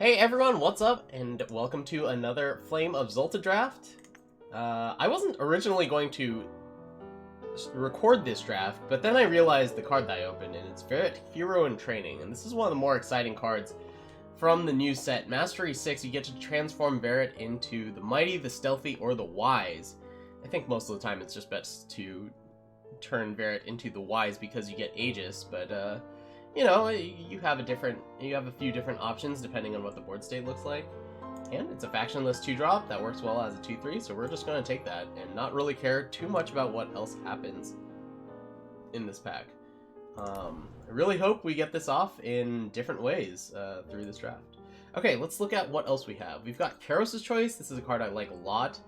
Hey everyone, what's up? And welcome to another Flame of Xulta draft. I wasn't originally going to record this draft, but then I realized the card that I opened, and it's Varret, Hero in Training, and this is one of the more exciting cards from the new set. Mastery 6, you get to transform Varret into the Mighty, the Stealthy, or the Wise. I think most of the time it's just best to turn Varret into the Wise because you get Aegis, but you know, you have a few different options depending on what the board state looks like. And it's a factionless 2-drop that works well as a 2/3, so we're just going to take that and not really care too much about what else happens in this pack. I really hope we get this off in different ways through this draft. Okay, let's look at what else we have. We've got Karos's Choice. This is a card I like a lot.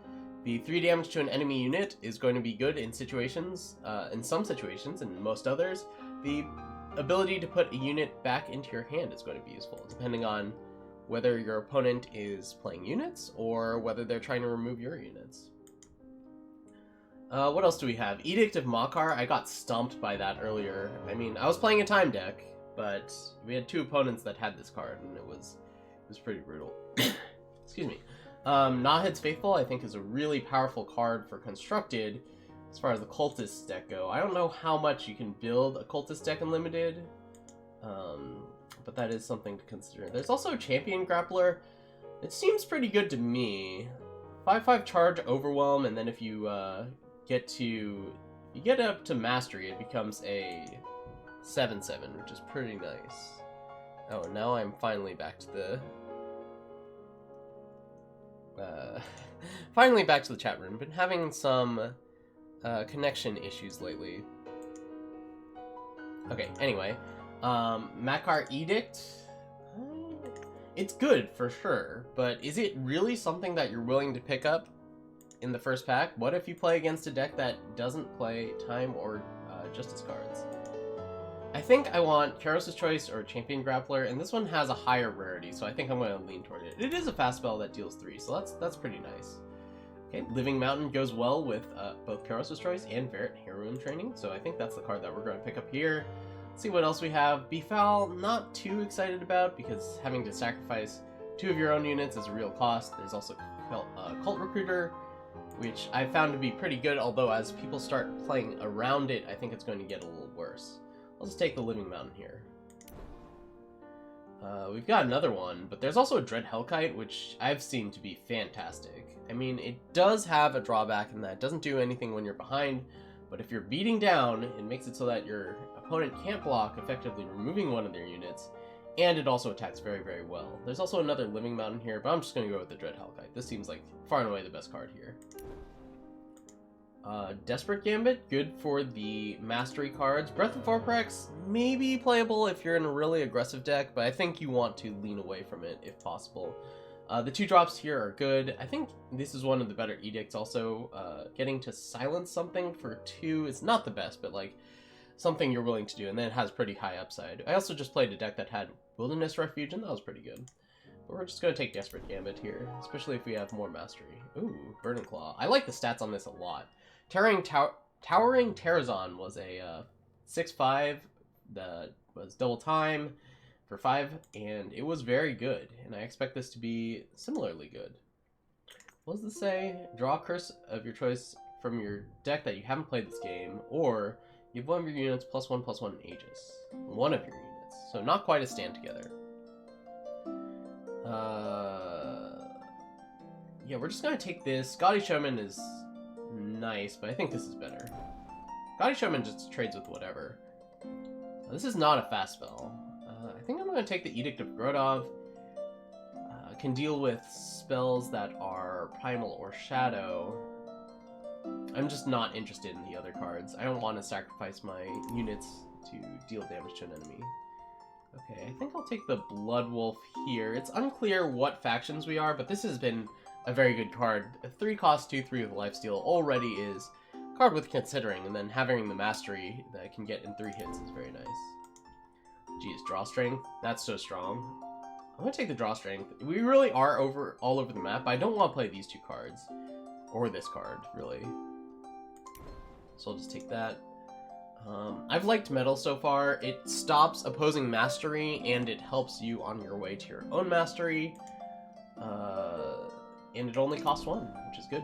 The 3 damage to an enemy unit is going to be good in situations, in some situations, and most others. The ability to put a unit back into your hand is going to be useful, depending on whether your opponent is playing units or whether they're trying to remove your units. What else do we have? Edict of Makar. I got stomped by that earlier. I mean, I was playing a time deck, but we had 2 opponents that had this card, and it was pretty brutal. Excuse me. Nahid's Faithful, I think, is a really powerful card for Constructed as far as the Cultist deck go. I don't know how much you can build a Cultist deck in Limited, but that is something to consider. There's also Champion Grappler. It seems pretty good to me. 5/5 charge, Overwhelm, and then if you get up to Mastery, it becomes a 7/7, which is pretty nice. Oh, now I'm finally back to the finally back to the chat room. Been having some connection issues lately. Okay, anyway. Makar Edict. It's good, for sure, but is it really something that you're willing to pick up in the first pack? What if you play against a deck that doesn't play Time or Justice cards? I think I want Karos's Choice or Champion Grappler, and this one has a higher rarity, so I think I'm going to lean toward it. It is a fast spell that deals 3, so that's pretty nice. Okay, Living Mountain goes well with both Karos's Choice and Varret Hero in Training, so I think that's the card that we're going to pick up here. Let's see what else we have. Befoul, not too excited about, because having to sacrifice 2 of your own units is a real cost. There's also Cult Recruiter, which I found to be pretty good, although as people start playing around it, I think it's going to get a little worse. I'll just take the Living Mountain here. We've got another one, but there's also a Dread Hellkite, which I've seen to be fantastic. I mean, it does have a drawback in that it doesn't do anything when you're behind, but if you're beating down, it makes it so that your opponent can't block, effectively removing one of their units, and it also attacks very, very well. There's also another Living Mountain here, but I'm just going to go with the Dread Hellkite. This seems like far and away the best card here. Desperate Gambit, good for the Mastery cards. Breath of Vorprex, maybe playable if you're in a really aggressive deck, but I think you want to lean away from it if possible. The 2-drops here are good. I think this is one of the better edicts also. Getting to silence something for 2 is not the best, but like something you're willing to do, and then it has pretty high upside. I also just played a deck that had Wilderness Refuge, and that was pretty good. But we're just going to take Desperate Gambit here, especially if we have more Mastery. Ooh, Burning Claw. I like the stats on this a lot. Towering Terrazon was a 6/5 that was double time for 5, and it was very good, and I expect this to be similarly good. What does this say? Draw a curse of your choice from your deck that you haven't played this game, or give one of your units +1/+1 Aegis. One of your units. So not quite a stand together. Yeah, we're just going to take this. Gaudy Showman is nice, but I think this is better. Gaudy Showman just trades with whatever. This is not a fast spell. I think I'm going to take the Edict of Grodov. Can deal with spells that are Primal or Shadow. I'm just not interested in the other cards. I don't want to sacrifice my units to deal damage to an enemy. Okay, I think I'll take the Blood Wolf here. It's unclear what factions we are, but this has been a very good card. A 3-cost 2/3 with lifesteal already is a card worth considering, and then having the Mastery that I can get in 3 hits is very nice. Geez, Draw Strength, that's so strong. I'm gonna take the Draw Strength. We really are all over the map, but I don't want to play these 2 cards. Or this card, really. So I'll just take that. I've liked metal so far. It stops opposing mastery, and it helps you on your way to your own mastery. And it only costs 1, which is good.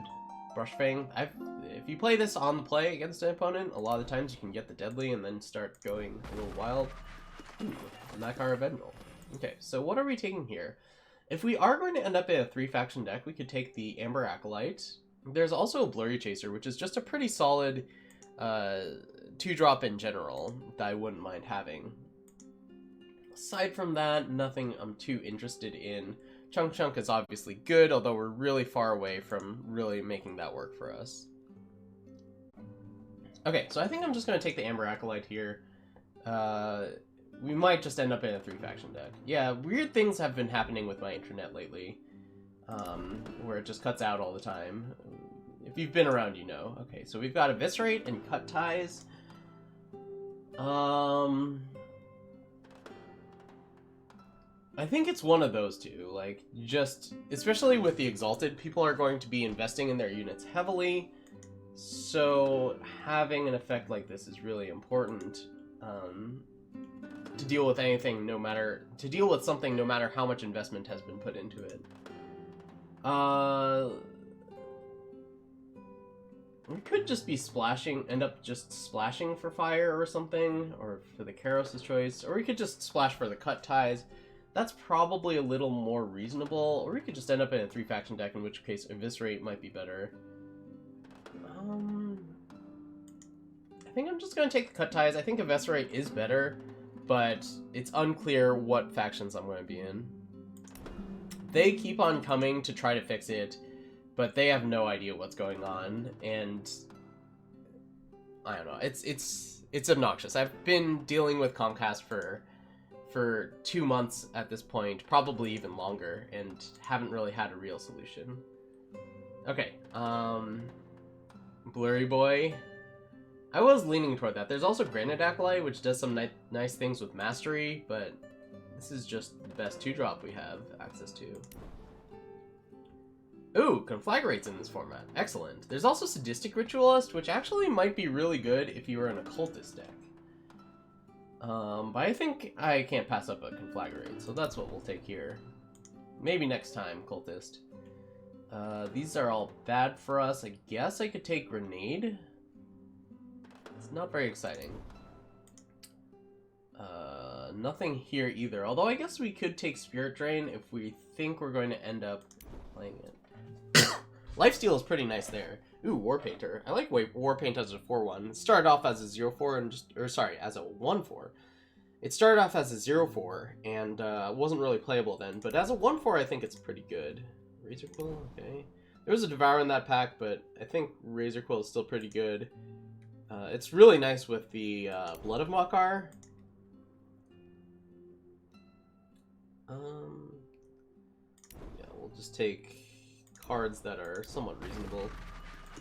Brush Fang. If you play this on the play against an opponent, a lot of the times you can get the deadly and then start going a little wild. Ooh, Makar Vendrel. Okay, so what are we taking here? If we are going to end up in a 3-faction deck, we could take the Amber Acolyte. There's also a Blurry Chaser, which is just a pretty solid 2-drop in general that I wouldn't mind having. Aside from that, nothing I'm too interested in. Chunk Chunk is obviously good, although we're really far away from really making that work for us. Okay, so I think I'm just going to take the Amber Acolyte here. We might just end up in a 3-faction deck. Yeah, weird things have been happening with my internet lately, where it just cuts out all the time. If you've been around, you know. Okay, so we've got Eviscerate and Cut Ties. I think it's one of those two. Like, just, especially with the Exalted, people are going to be investing in their units heavily, so having an effect like this is really important to deal with anything, to deal with something no matter how much investment has been put into it. We could just be end up just splashing for fire or something, or for the Karos' choice, or we could just splash for the Cut Ties. That's probably a little more reasonable, or we could just end up in a 3-faction deck, in which case Eviscerate might be better. I think I'm just going to take the Cut Ties. I think Eviscerate is better, but it's unclear what factions I'm going to be in. They keep on coming to try to fix it, but they have no idea what's going on, and I don't know. It's obnoxious. I've been dealing with Comcast for 2 months at this point, probably even longer, and haven't really had a real solution. Okay, Blurry Boy. I was leaning toward that. There's also Granite Acolyte, which does some nice things with Mastery, but this is just the best 2-drop we have access to. Ooh, Conflagrate's in this format. Excellent. There's also Sadistic Ritualist, which actually might be really good if you were an Occultist deck. But I think I can't pass up a Conflagrate, so that's what we'll take here. Maybe next time, Cultist. These are all bad for us. I guess I could take Grenade. It's not very exciting. Nothing here either, although I guess we could take Spirit Drain if we think we're going to end up playing it. Lifesteal is pretty nice there. Ooh, War Painter. I like War Paint as a 4-1. It started off as a 0-4 and as a 1-4. It started off as a 0-4 and wasn't really playable then, but as a 1-4 I think it's pretty good. Razor Quill, okay. There was a Devour in that pack, but I think Razor Quill is still pretty good. It's really nice with the Blood of Makar. Yeah, we'll just take cards that are somewhat reasonable.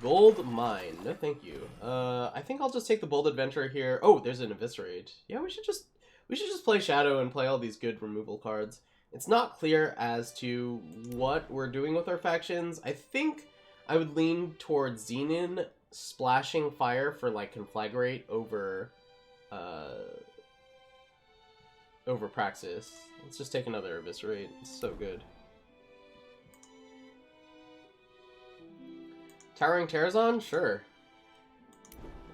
Gold Mine, no thank you. I think I'll just take the Bold Adventurer here. Oh, there's an Eviscerate. Yeah, we should just play Shadow and play all these good removal cards. It's not clear as to what we're doing with our factions. I think I would lean towards Xenon splashing fire for like Conflagrate over Praxis. Let's just take another Eviscerate. It's so good. Towering Terrazon? Sure.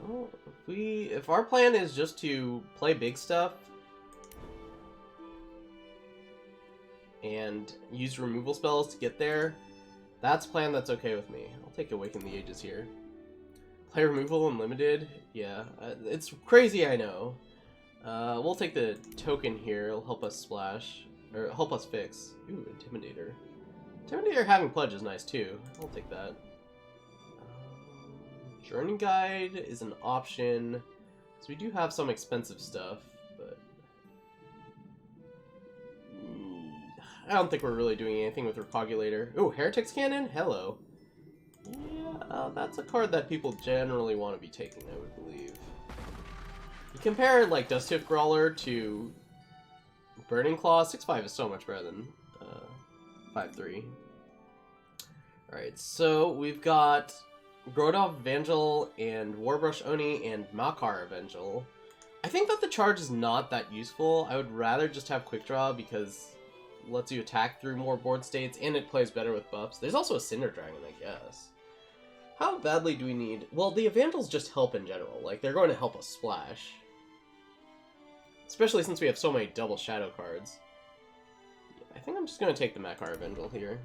Well, if our plan is just to play big stuff and use removal spells to get there, that's a plan that's okay with me. I'll take Awaken the Ages here. Play removal unlimited? Yeah. It's crazy, I know. We'll take the token here. It'll help us splash. Or help us fix. Ooh, Intimidator. Intimidator having Pledge is nice too. I'll take that. Journey Guide is an option. So we do have some expensive stuff, but I don't think we're really doing anything with Recogulator. Ooh, Heretic's Cannon? Hello. Yeah, that's a card that people generally want to be taking, I would believe. You compare, like, Dusthoof Brawler to Burning Claw, 6-5 is so much better than 5-3. Alright, so we've got Grodov Evangel and Warbrush Oni and Makar Evangel. I think that the charge is not that useful. I would rather just have Quick Draw because it lets you attack through more board states and it plays better with buffs. There's also a Cinder Dragon, I guess. How badly do we need... Well, the Evangels just help in general. Like, they're going to help us splash. Especially since we have so many double shadow cards. Yeah, I think I'm just going to take the Makar Evangel here.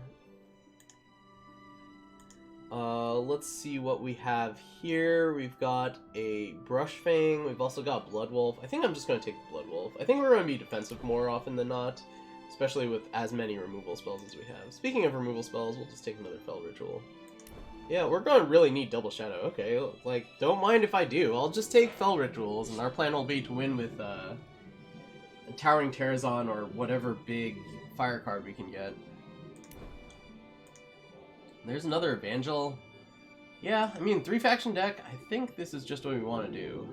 Let's see what we have here. We've got a Brush Fang. We've also got Blood Wolf. I think I'm just going to take the Blood Wolf. I think we're going to be defensive more often than not. Especially with as many removal spells as we have. Speaking of removal spells, we'll just take another Fel Ritual. Yeah, we're going to really need double shadow. Okay, like, don't mind if I do. I'll just take Fel Rituals, and our plan will be to win with, Towering Terrazon or whatever big fire card we can get. There's another Evangel. Yeah, I mean, 3-faction deck, I think this is just what we want to do.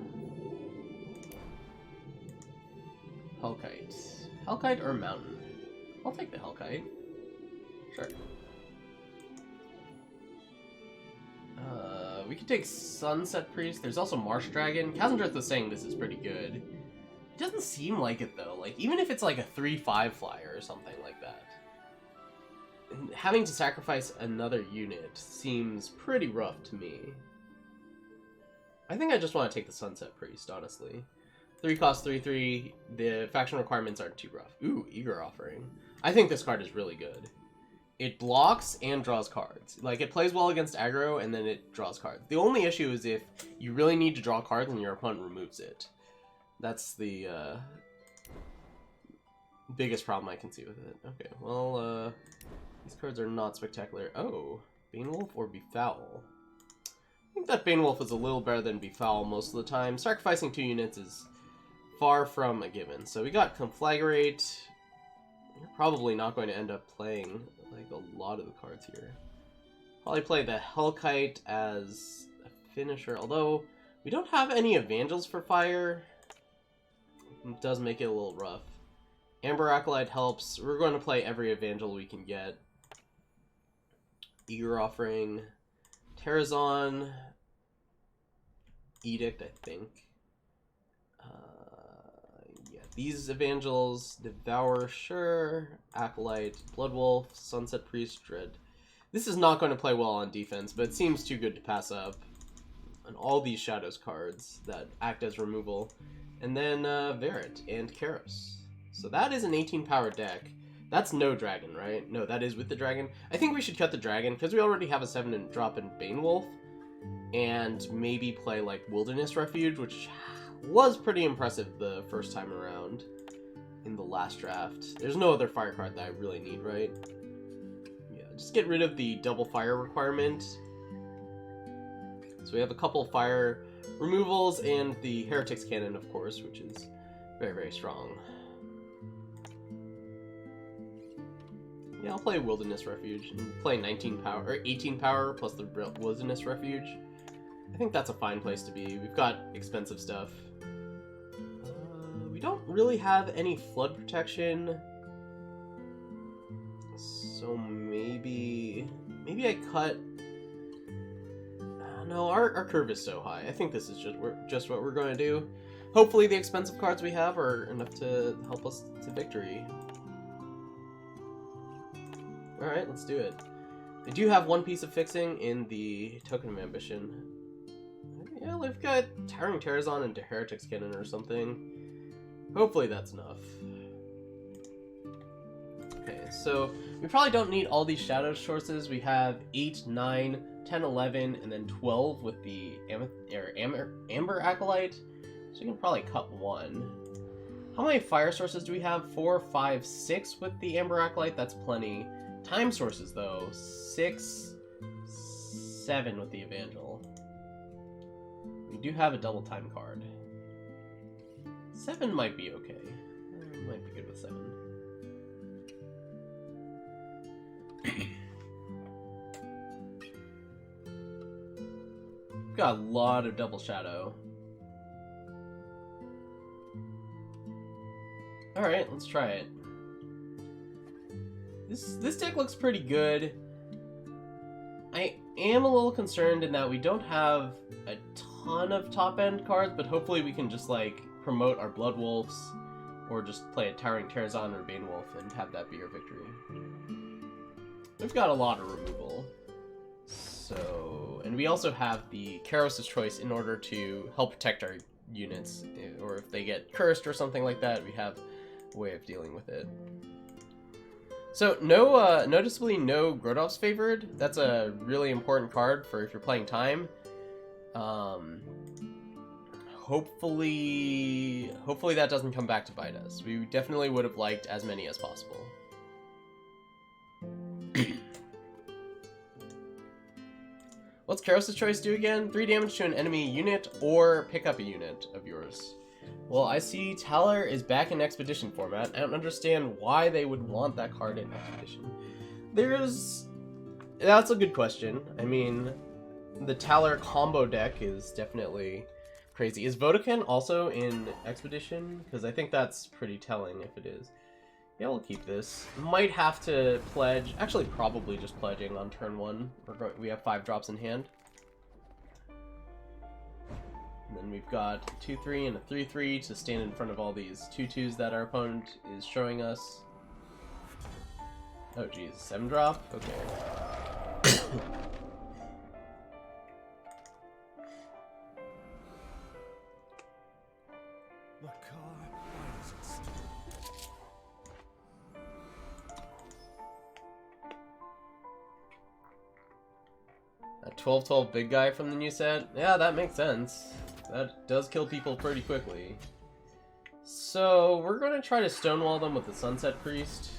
Hellkite. Hellkite or Mountain? I'll take the Hellkite. Sure. We could take Sunset Priest. There's also Marsh Dragon. Kazandrith was saying this is pretty good. It doesn't seem like it, though. Like, even if it's like a 3/5 flyer or something like that. Having to sacrifice another unit seems pretty rough to me. I think I just want to take the Sunset Priest, honestly. 3 cost 3/3. The faction requirements aren't too rough. Ooh, Eager Offering. I think this card is really good. It blocks and draws cards. Like, it plays well against aggro, and then it draws cards. The only issue is if you really need to draw cards and your opponent removes it. That's the biggest problem I can see with it. Okay, well, these cards are not spectacular. Oh, Banewolf or Befoul? I think that Banewolf is a little better than Befoul most of the time. Sacrificing 2 units is far from a given. So we got Conflagrate. You're probably not going to end up playing like a lot of the cards here. Probably play the Hellkite as a finisher, although we don't have any Evangels for fire. It does make it a little rough. Amber Acolyte helps. We're going to play every Evangel we can get. Eager Offering, Terrazon, Edict, I think. Yeah, these Evangels, Devour, sure, Acolyte, Bloodwolf, Sunset Priest, Dread. This is not going to play well on defense, but it seems too good to pass up. And all these Shadows cards that act as removal. And then Varret and Karos. So that is an 18 power deck. That's no dragon, right? No, that is with the dragon. I think we should cut the dragon, because we already have a 7 drop in Banewolf. And maybe play, like, Wilderness Refuge, which was pretty impressive the first time around in the last draft. There's no other fire card that I really need, right? Yeah, just get rid of the double fire requirement. So we have a couple fire removals and the Heretics Cannon, of course, which is very, very strong. Yeah, I'll play Wilderness Refuge and play 19 power or 18 power plus the Wilderness Refuge. I think that's a fine place to be. We've got expensive stuff. We don't really have any flood protection, so maybe I cut. No, our curve is so high. I think this is just what we're going to do. Hopefully, the expensive cards we have are enough to help us to victory. All right, let's do it. I do have one piece of fixing in the Token of Ambition. Yeah, we've got Towering Terrazon and Heretics Cannon or something. Hopefully that's enough. Okay, so we probably don't need all these shadow sources. We have 8, 9, 10, 11, and then 12 with the Amber Acolyte. So you can probably cut 1. How many fire sources do we have? 4, 5, 6 with the Amber Acolyte. That's plenty. Time sources, though. 6, 7 with the Evangel. We do have a double time card. 7 might be okay. Might be good with 7. Got a lot of double shadow. Alright, let's try it. This deck looks pretty good. am a little concerned in that we don't have a ton of top-end cards, but hopefully we can just, like, promote our Blood Wolves, or just play a Towering Terrazon or Bane Wolf and have that be our victory. We've got a lot of removal. So, and we also have the Karos' Choice in order to help protect our units, or if they get cursed or something like that, we have a way of dealing with it. So, noticeably no Grodov's favored. That's a really important card for if you're playing time. Hopefully that doesn't come back to bite us. We definitely would have liked as many as possible. What's Karos' Choice do again? 3 damage to an enemy unit or pick up a unit of yours. Well, I see Talar is back in Expedition format. I don't understand why they would want that card in Expedition. That's a good question. I mean, the Talar combo deck is definitely crazy. Is Vodafone also in Expedition? Because I think that's pretty telling if it is. Yeah, we'll keep this. Might have to pledge. Actually, probably just pledging on turn 1. We have 5 drops in hand. And then we've got a 2/3 and a 3/3 to stand in front of all these 2/2s that our opponent is showing us. Oh geez, 7 drop? Okay. A 12/12 big guy from the new set? Yeah, that makes sense. That does kill people pretty quickly. So, we're going to try to stonewall them with the Sunset Priest.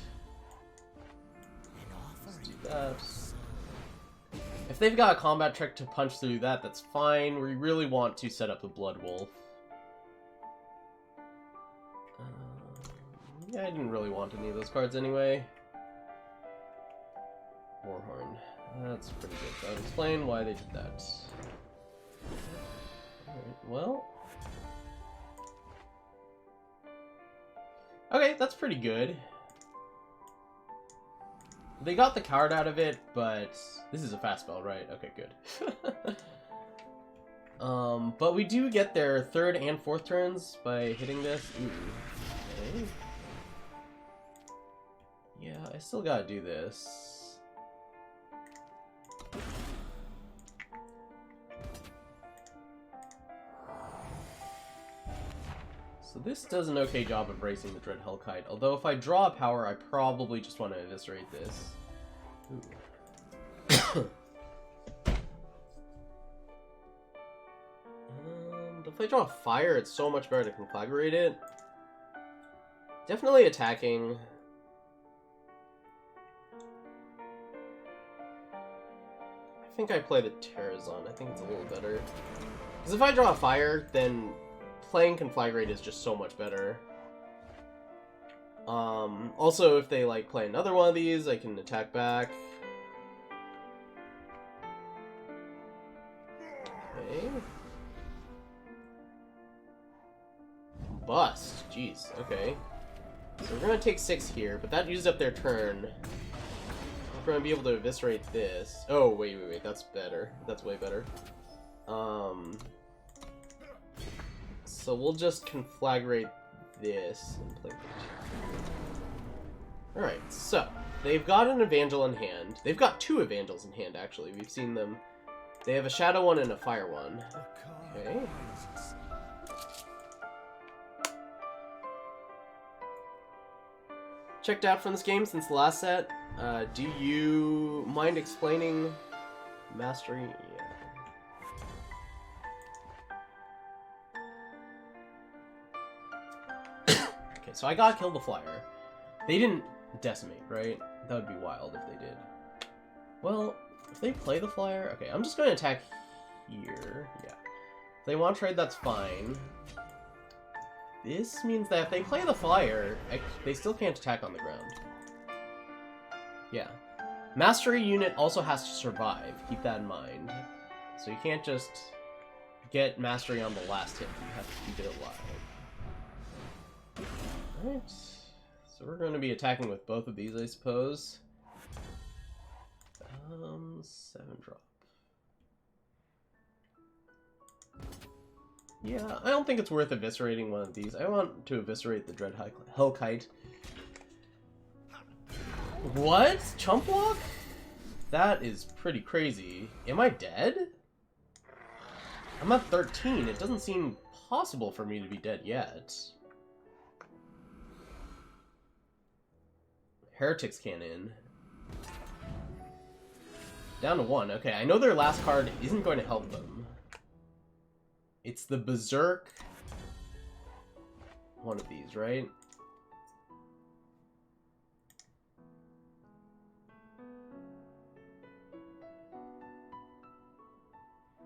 Let's do that. If they've got a combat trick to punch through that, that's fine. We really want to set up the Blood Wolf. Yeah, I didn't really want any of those cards anyway. Warhorn. That's pretty good. So I'll explain why they did that. Alright, well. Okay, that's pretty good. They got the card out of it, but this is a fast spell, right? Okay, good. But we do get their 3rd and 4th turns by hitting this. Ooh. Okay. Yeah, I still gotta do this. So this does an okay job of bracing the Dread Hellkite, although if I draw a power, I probably just want to eviscerate this. If I draw a fire, it's so much better to conflagrate it. Definitely attacking. I think I play the Terrazon. I think it's a little better. Because if I draw a fire, then playing Conflagrate is just so much better. Also, if they like play another one of these, I can attack back. Okay. Bust. Jeez. Okay. So we're gonna take 6 here, but that used up their turn. We're gonna be able to eviscerate this. Oh, wait. That's better. That's way better. So we'll just conflagrate this and play that. Alright, so they've got an Evangel in hand. They've got 2 Evangels in hand, actually. We've seen them. They have a Shadow one and a Fire one. Okay. Checked out from this game since the last set. Do you mind explaining Mastery? Okay, so I gotta kill the flyer. They didn't decimate, right? That would be wild if they did. Well, if they play the flyer... Okay, I'm just gonna attack here. Yeah. If they want to trade, that's fine. This means that if they play the flyer, they still can't attack on the ground. Yeah. Mastery unit also has to survive. Keep that in mind. So you can't just get Mastery on the last hit. You have to keep it alive. Alright, so we're going to be attacking with both of these, I suppose. 7 drop. Yeah, I don't think it's worth eviscerating one of these. I want to eviscerate the Dread Hellkite. What? Chump block? That is pretty crazy. Am I dead? I'm at 13. It doesn't seem possible for me to be dead yet. Heretics Cannon. Down to 1. Okay, I know their last card isn't going to help them. It's the Berserk. One of these, right?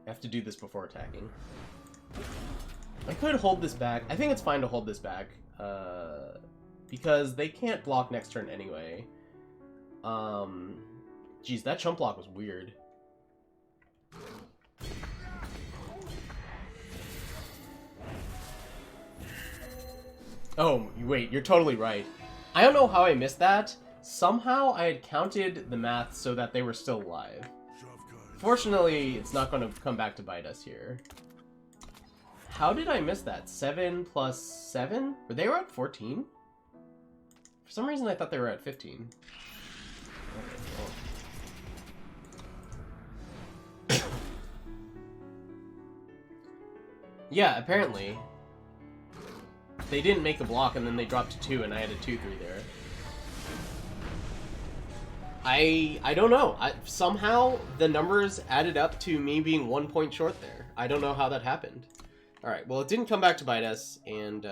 I have to do this before attacking. I could hold this back. I think it's fine to hold this back. Because they can't block next turn anyway. Geez, that chump block was weird. Oh, wait, you're totally right. I don't know how I missed that. Somehow I had counted the math so that they were still alive. Fortunately, it's not going to come back to bite us here. How did I miss that? 7 plus 7? They were at 14? For some reason I thought they were at 15. Okay, well. Yeah, apparently. They didn't make the block, and then they dropped to 2, and I had a 2-3 there. I don't know. Somehow, the numbers added up to me being 1 point short there. I don't know how that happened. Alright, well, it didn't come back to bite us, and,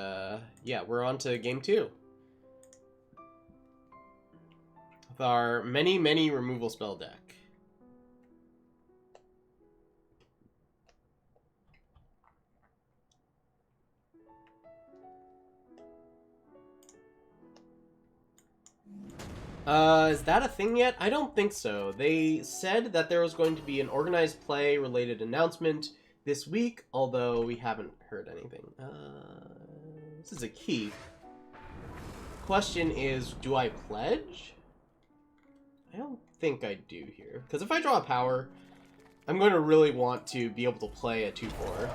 yeah, we're on to game 2. With our many, many removal spell deck. Is that a thing yet? I don't think so. They said that there was going to be an organized play related announcement this week, although we haven't heard anything. This is a key. Question is, do I pledge? I don't think I do here. Because if I draw a power, I'm going to really want to be able to play a 2-4.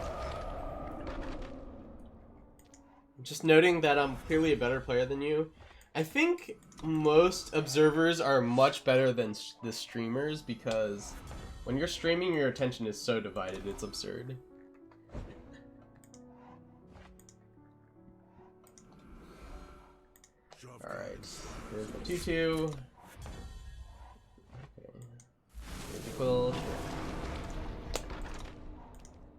Just noting that I'm clearly a better player than you. I think most observers are much better than the streamers because when you're streaming, your attention is so divided, it's absurd. Alright, here's the 2-2. Okay. Here's the quill.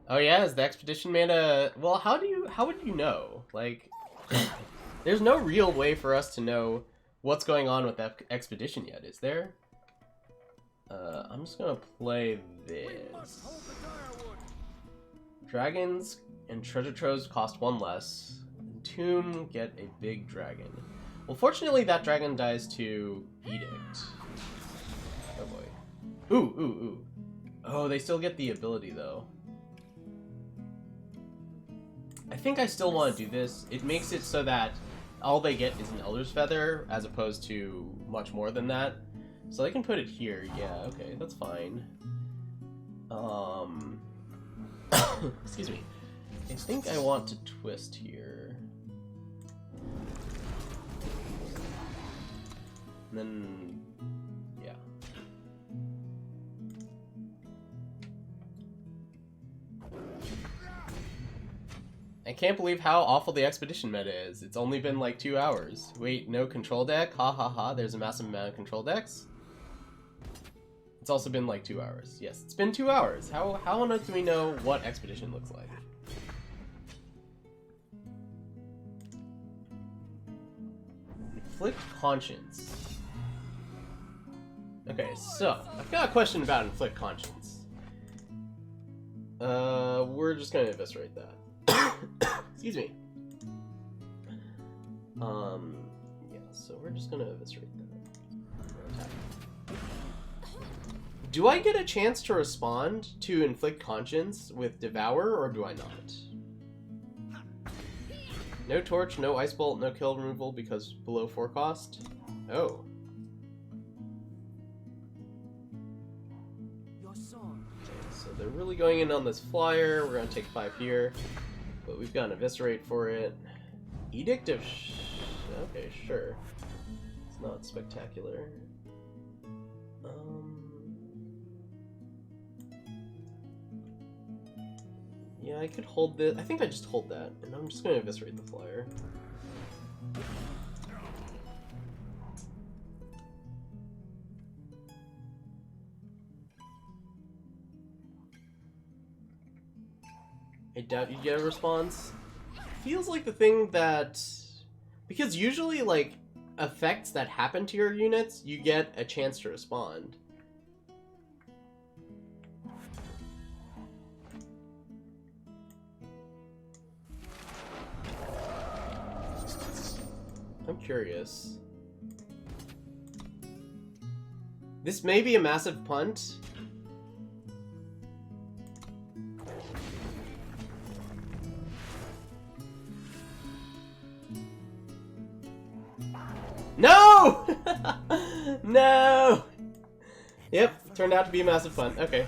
Oh yeah, is the expedition mana... Well, how would you know? Like... There's no real way for us to know what's going on with that expedition yet, is there? I'm just gonna play this. Dragons and treasure troves cost 1 less. Entomb, get a big dragon. Well, fortunately, that dragon dies to Edict. Oh boy. Ooh. Oh, they still get the ability, though. I think I still want to do this. It makes it so that all they get is an Elder's Feather, as opposed to much more than that. So I can put it here. Yeah, okay, that's fine. Excuse me. I think I want to twist here. And then, yeah. I can't believe how awful the expedition meta is. It's only been like 2 hours. Wait, no control deck? Ha ha ha, there's a massive amount of control decks? It's also been like 2 hours. Yes, it's been 2 hours. How on earth do we know what expedition looks like? Inflict Conscience. Okay, so, I've got a question about Inflict Conscience. We're just gonna eviscerate that. Excuse me. Yeah, so we're just gonna eviscerate that. Do I get a chance to respond to Inflict Conscience with Devour, or do I not? No Torch, no Ice Bolt, no kill removal because below 4 cost? Oh. Okay, so they're really going in on this flyer. We're gonna take 5 here. but we've got an Eviscerate for it. Edict of okay, sure. It's not spectacular. Yeah, I could hold this. I think I just hold that, and I'm just going to Eviscerate the flyer. I doubt you get a response. Feels like the thing that... Because usually, like, effects that happen to your units, you get a chance to respond. I'm curious. This may be a massive punt. No! No! Yep, turned out to be a massive punt. Okay.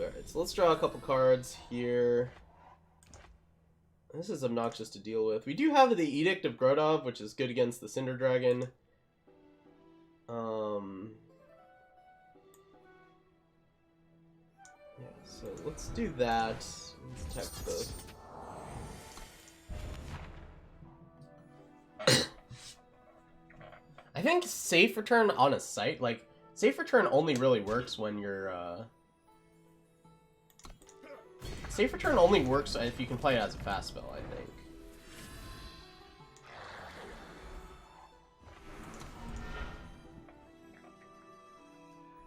Alright, so let's draw a couple cards here. This is obnoxious to deal with. We do have the Edict of Grodov, which is good against the Cinder Dragon. Yeah, so let's do that. Let's attack both. I think safe return on a site, like, safe return only really works when you're, Safe return only works if you can play it as a fast spell, I think.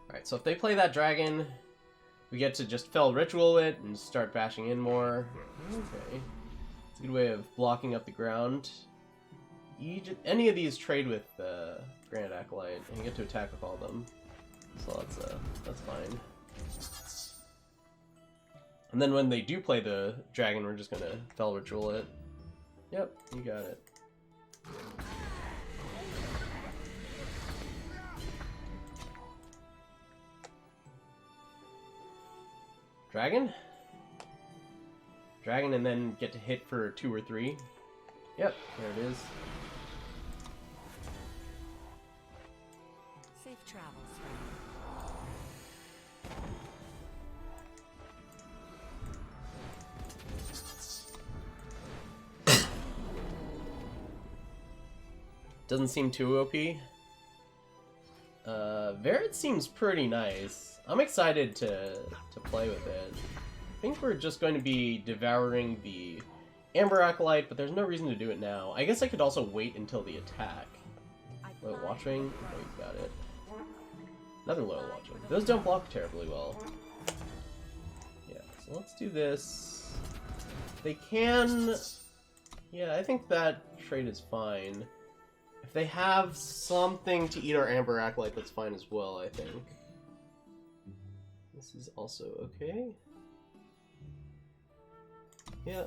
Alright, so if they play that dragon, we get to just Fell Ritual it and start bashing in more. Okay. It's a good way of blocking up the ground. Any of these trade with Grand Acolyte, and you get to attack with all of them. So that's fine. And then when they do play the dragon, we're just gonna Fell Ritual it. Yep, you got it. Dragon? Dragon and then get to hit for 2 or 3. Yep, there it is. Safe travels. Doesn't seem too OP. Varret seems pretty nice. I'm excited to play with it. I think we're just going to be devouring the Amber Acolyte, but there's no reason to do it now. I guess I could also wait until the attack. Wait, Watching? Oh, you got it. Another Loyal Watching. Those don't block terribly well. Yeah, so let's do this. They can... Yeah, I think that trade is fine. If they have something to eat our Amber Acolyte, that's fine as well, I think. This is also okay. Yeah.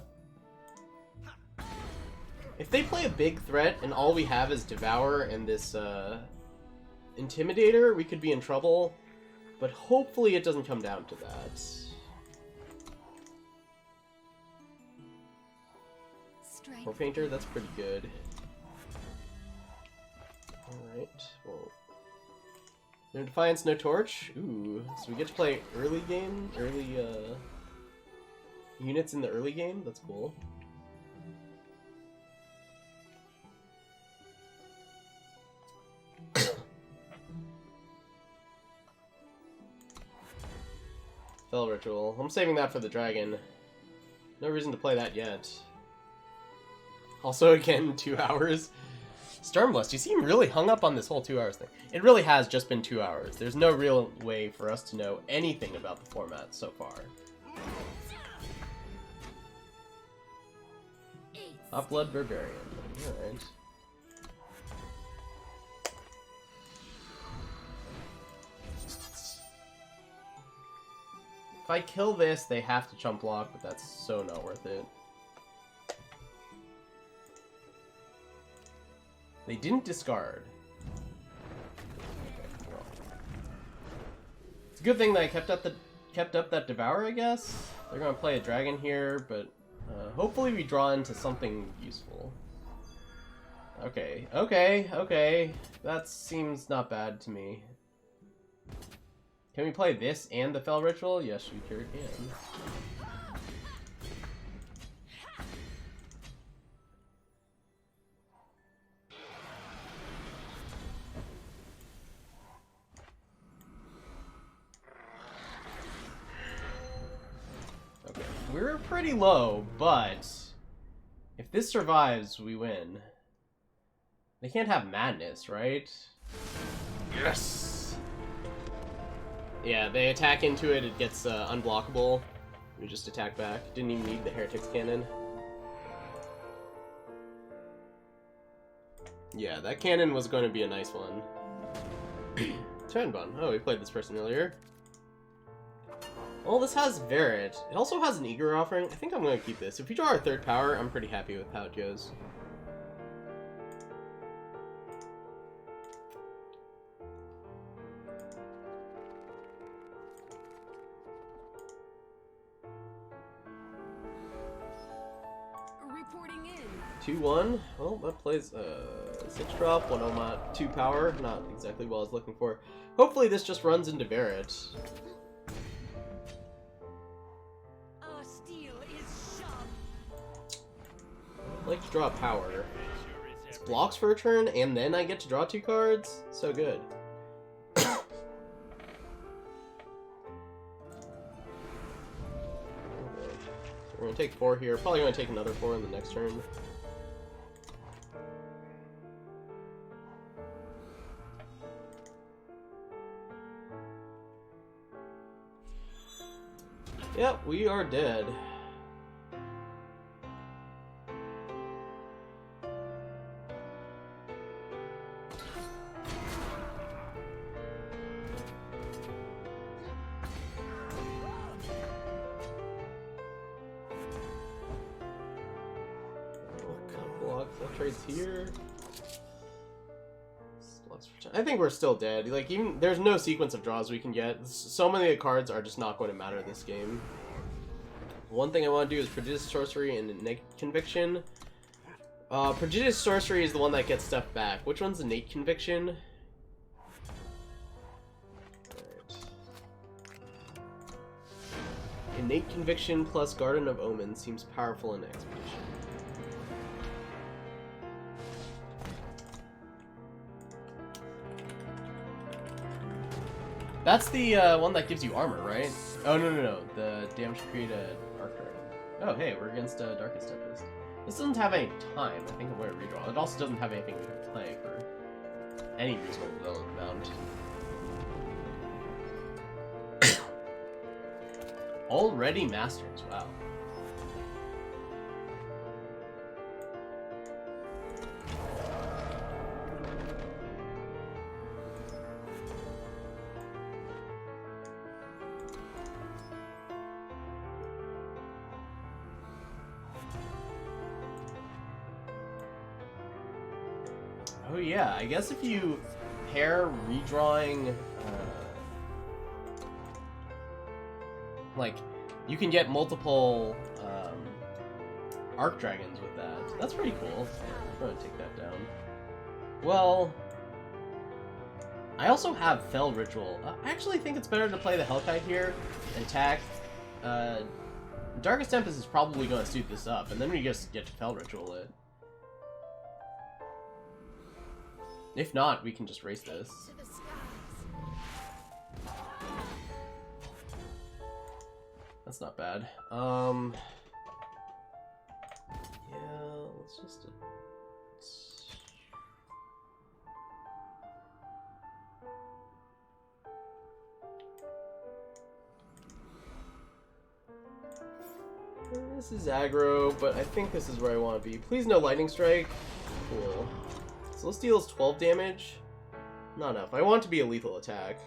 If they play a big threat and all we have is Devour and this Intimidator, we could be in trouble. But hopefully it doesn't come down to that. Core Painter, that's pretty good. Alright, well... No Defiance, no Torch. Ooh, so we get to play early game? Units in the early game? That's cool. Fell Ritual. I'm saving that for the dragon. No reason to play that yet. Also, again, 2 hours. Stormblast, you seem really hung up on this whole 2 hours thing. It really has just been 2 hours. There's no real way for us to know anything about the format so far. Hot-Blood Barbarian. Alright. If I kill this, they have to chump block, but that's so not worth it. They didn't discard. Okay, well. It's a good thing that I kept up that Devour, I guess. They're gonna play a dragon here, but hopefully we draw into something useful. Okay, okay, okay. That seems not bad to me. Can we play this and the Fell Ritual? Yes, we sure can. Okay, we're pretty low, but if this survives, we win. They can't have madness, right? Yes! Yeah, they attack into it, it gets unblockable. We just attack back. Didn't even need the Heretics Cannon. Yeah, that cannon was going to be a nice one. Turnbun. Oh, we played this person earlier. Well, this has Varret. It also has an Eager Offering. I think I'm going to keep this. If we draw our third power, I'm pretty happy with how it goes. Reporting in. 2-1. Well, that plays 6-drop, 1 Omat, 2 power. Not exactly what I was looking for. Hopefully this just runs into Varret. Our steel is sharp. I'd like to draw power. It's blocks for a turn, and then I get to draw 2 cards? So good. We're gonna take 4 here. Probably gonna take another 4 in the next turn. Yep, we are dead. Trades here. I think we're still dead. Like, even there's no sequence of draws we can get. So many of the cards are just not going to matter this game. One thing I want to do is Prodigious Sorcery and Innate Conviction. Prodigious Sorcery is the one that gets stuff back. Which one's Innate Conviction? Alright. Innate Conviction plus Garden of Omen seems powerful in Expedition. That's the one that gives you armor, right? Oh, no. The damage to create a arc dragon. Oh, hey, we're against Darkest Tempest. This doesn't have any time. I think I'm going to redraw. It also doesn't have anything to play for any reasonable development amount. Already Masters, wow. Oh yeah, I guess if you pair redrawing, like, you can get multiple Arc Dragons with that. That's pretty cool. I'm gonna take that down. Well, I also have Fell Ritual. I actually think it's better to play the Hellkite here and attack. Darkest Tempest is probably going to suit this up, and then we just get to Fell Ritual it. If not, we can just race this. That's not bad. Yeah, let's just... This is aggro, but I think this is where I want to be. Please no Lightning Strike. Cool. So this deals 12 damage. Not enough. I want it to be a lethal attack.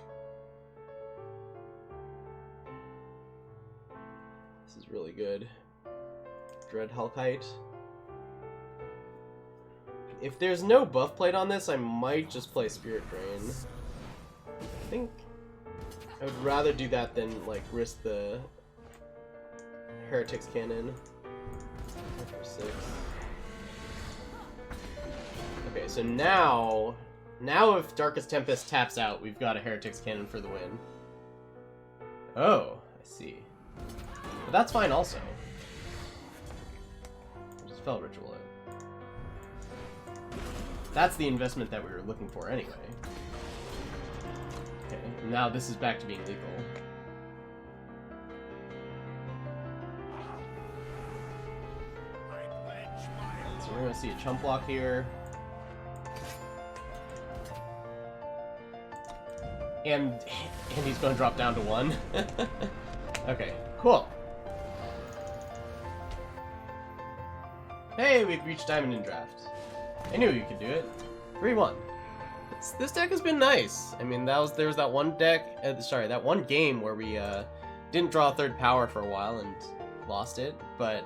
really good. Dread Hellkite. If there's no buff plate on this, I might just play Spirit Drain. I think I would rather do that than like risk the Heretic's Cannon. For 6. Okay, so now if Darkest Tempest taps out, we've got a Heretic's Cannon for the win. Oh, I see. But that's fine also. Just Fel Ritual it. That's the investment that we were looking for anyway. Okay, now this is back to being legal. So we're gonna see a chump block here. And he's gonna drop down to 1. Okay, cool. Hey, we've reached Diamond in Draft. I knew you could do it. 3-1. This deck has been nice. I mean, there was that one deck, that one game where we didn't draw a third power for a while and lost it, but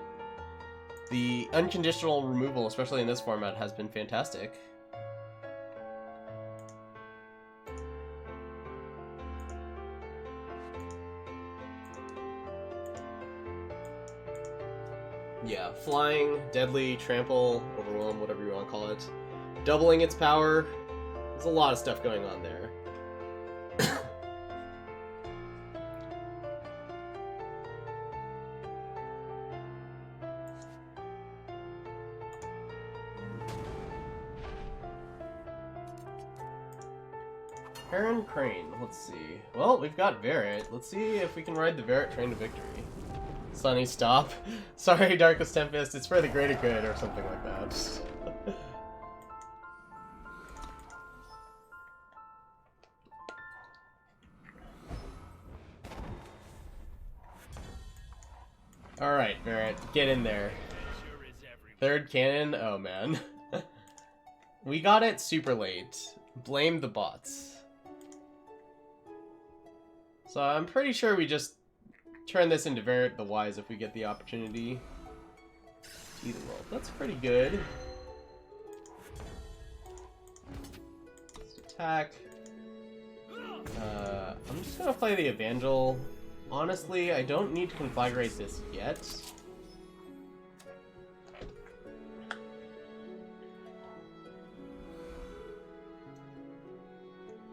the unconditional removal, especially in this format, has been fantastic. Yeah, flying, deadly, trample, overwhelm, whatever you want to call it. Doubling its power. There's a lot of stuff going on there. Heron Crane, let's see. Well, we've got Varret. Let's see if we can ride the Varret train to victory. Sunny, stop. Sorry, Darkest Tempest, it's for the greater good, or something like that. Alright, Varret, get in there. Third cannon? Oh man. We got it super late. Blame the bots. So I'm pretty sure we just turn this into Varret the Wise if we get the opportunity. Either roll. That's pretty good. Let's attack. I'm just gonna play the Evangel. Honestly, I don't need to conflagrate this yet.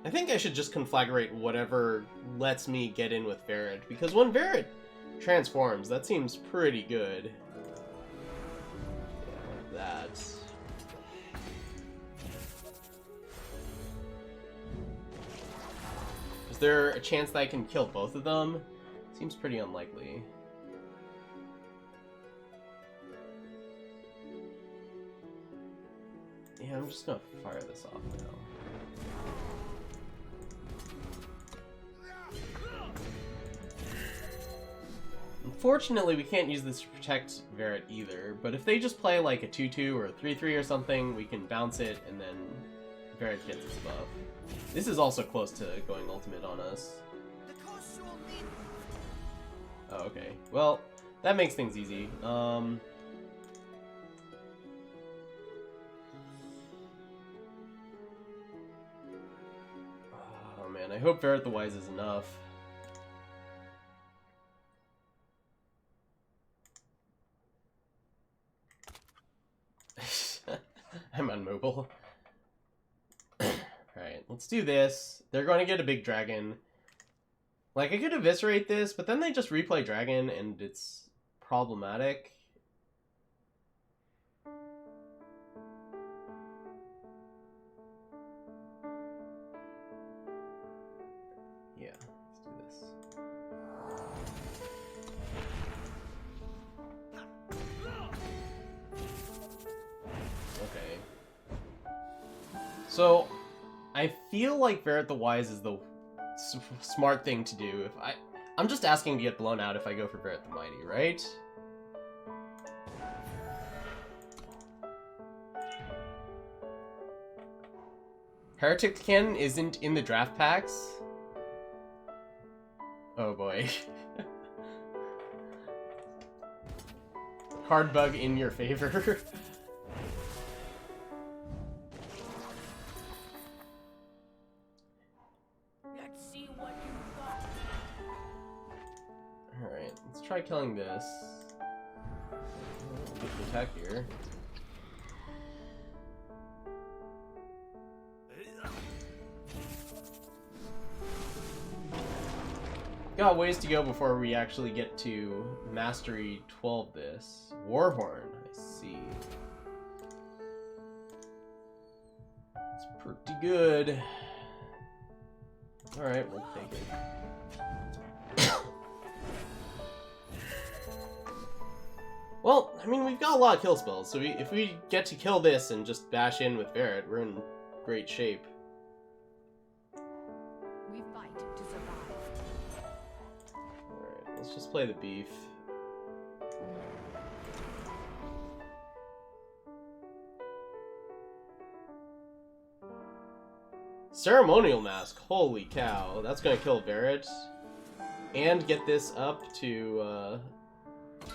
I think I should just conflagrate whatever lets me get in with Varret, because when Varret transforms, that seems pretty good. Yeah, like that. Is there a chance that I can kill both of them? Seems pretty unlikely. Yeah, I'm just gonna fire this off now. Unfortunately, we can't use this to protect Varret either, but if they just play like a 2-2 or a 3-3 or something, we can bounce it and then Varret gets its buff. This is also close to going ultimate on us. Oh, okay. Well, that makes things easy. Oh man, I hope Varret the Wise is enough. I'm unmobile. Alright, let's do this. They're going to get a big dragon. Like, I could eviscerate this, but then they just replay dragon, and it's problematic. Yeah, let's do this. Okay. So, I feel like Varret the Wise is the smart thing to do. I'm just asking to get blown out if I go for Varret the Mighty, right? Heretic Cannon isn't in the draft packs? Oh boy. card bug in your favor. Let's see what you've got. Alright, let's try killing this. Get the attack here. Got ways to go before we actually get to Mastery 12 this. Warhorn, I see. It's pretty good. Alright, we'll take it. Well, I mean, we've got a lot of kill spells, so if we get to kill this and just bash in with Varret, we're in great shape. We fight to survive. Alright, let's just play the beef. Ceremonial Mask, holy cow. That's gonna kill Varret. And get this up to,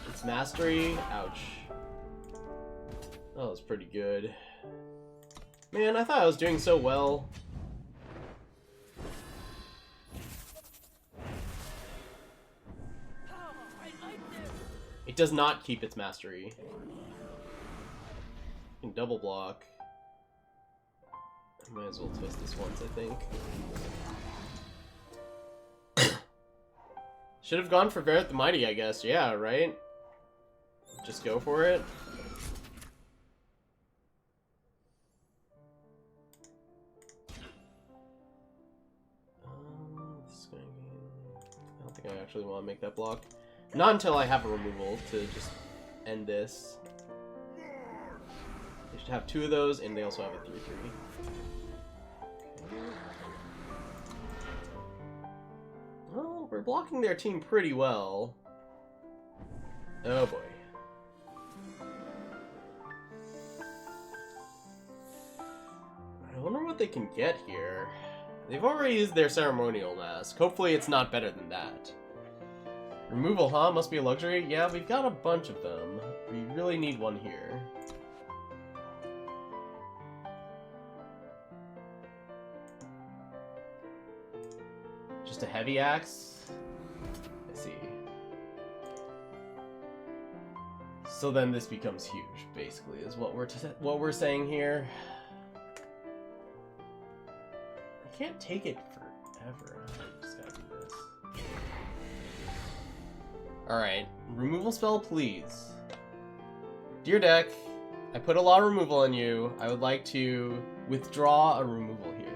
its mastery. Ouch. That was pretty good. Man, I thought I was doing so well. It does not keep its mastery. You can double block. I might as well twist this once, I think. Should have gone for Varret the Mighty, I guess. Yeah, right? Just go for it. This is going to... I don't think I actually want to make that block. Not until I have a removal to just end this. They should have 2 of those, and they also have a 3/3. Well, we're blocking their team pretty well. Oh boy. I wonder what they can get here. They've already used their ceremonial mask. Hopefully it's not better than that. Removal, huh? Must be a luxury? Yeah, we've got a bunch of them. We really need one here. Just a heavy axe? I see. So then this becomes huge, basically, is what we're saying here. I can't take it forever. I just gotta do this. Alright, removal spell, please. Dear deck, I put a lot of removal on you. I would like to withdraw a removal here.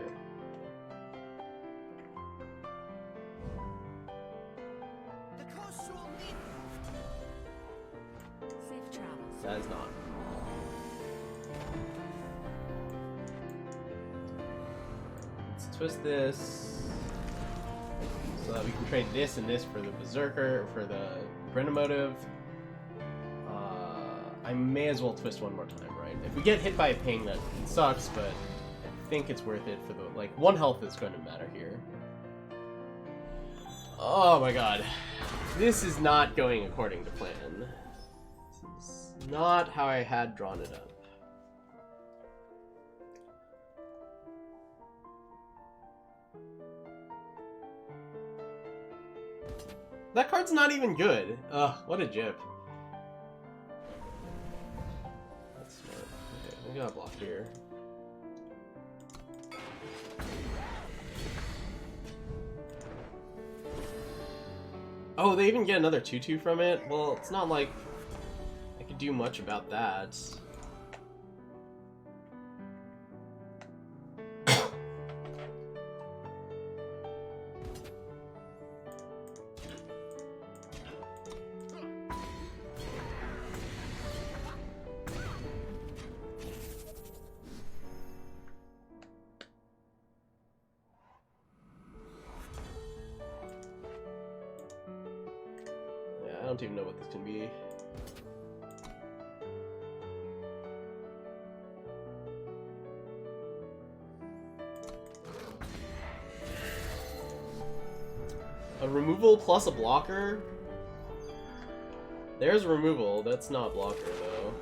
Safe travels. That is not. Let's twist this so that we can trade this and this for the Berserker, for the Brenimotive. I may as well twist one more time, right? If we get hit by a ping, that sucks, but I think it's worth it for the, like, 1 health is going to matter here. Oh my god. This is not going according to plan. This is not how I had drawn it up. That card's not even good. Ugh, what a jip. That's smart. Okay, we got a block here. Oh, they even get another 2/2 from it? Well, it's not like I could do much about that. I don't even know what this can be. A removal plus a blocker? There's removal. That's not blocker, though.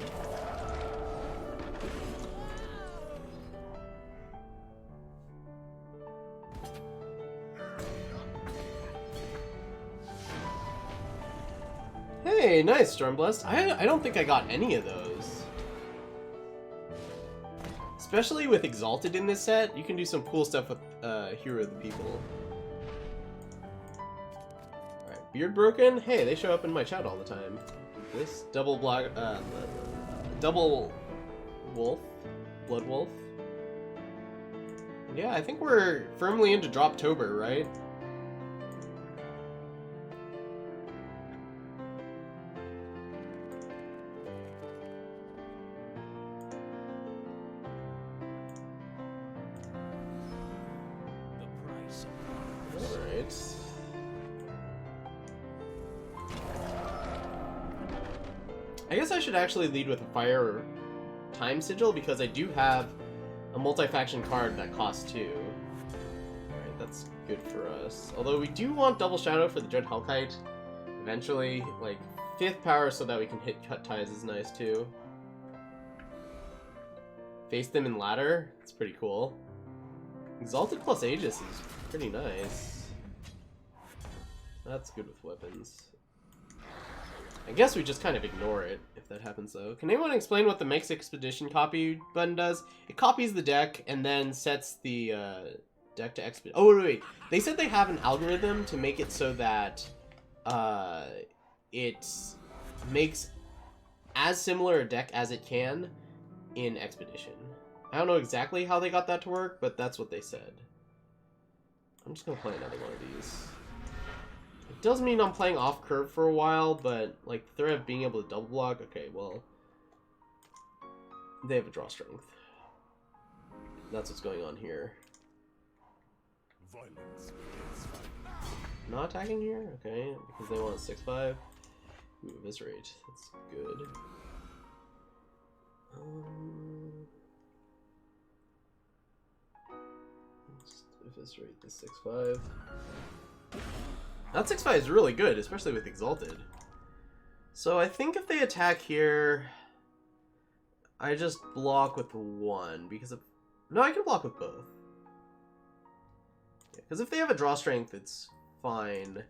Hey, nice, Stormblast. I don't think I got any of those. Especially with Exalted in this set, you can do some cool stuff with Hero of the People. Alright, Beard Broken? Hey, they show up in my chat all the time. This double block, double wolf, blood wolf. Yeah, I think we're firmly into Droptober, right? Alright. I guess I should actually lead with a Fire Time Sigil because I do have a multi-faction card that costs 2. Alright, that's good for us. Although we do want Double Shadow for the Dread Hellkite. Eventually, like, 5th power so that we can hit Cut Ties is nice too. Face them in ladder, it's pretty cool. Exalted plus Aegis is pretty nice. That's good with weapons. I guess we just kind of ignore it if that happens though. Can anyone explain what the Makes Expedition copy button does? It copies the deck and then sets the deck to expedite. Oh wait. They said they have an algorithm to make it so that it makes as similar a deck as it can in Expedition. I don't know exactly how they got that to work, but that's what they said. I'm just gonna play another one of these. It does mean I'm playing off curve for a while, but like the threat of being able to double block, okay, well, they have a draw strength. That's what's going on here. Not attacking here? Okay, because they want a 6/5. Ooh, eviscerate. That's good. Let's eviscerate the 6/5. That 6/5 is really good, especially with Exalted. So I think if they attack here, I just block with 1 because of... No, I can block with both. Because if they have a draw strength, it's fine.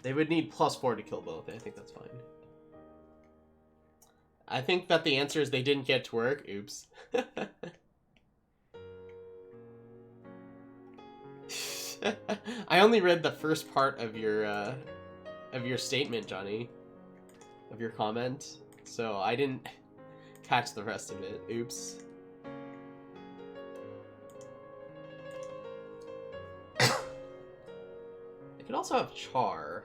They would need +4 to kill both. I think that's fine. I think that the answer is they didn't get to work. Oops. I only read the first part of your statement, Johnny. Of your comment. So I didn't catch the rest of it. Oops. I could also have Char.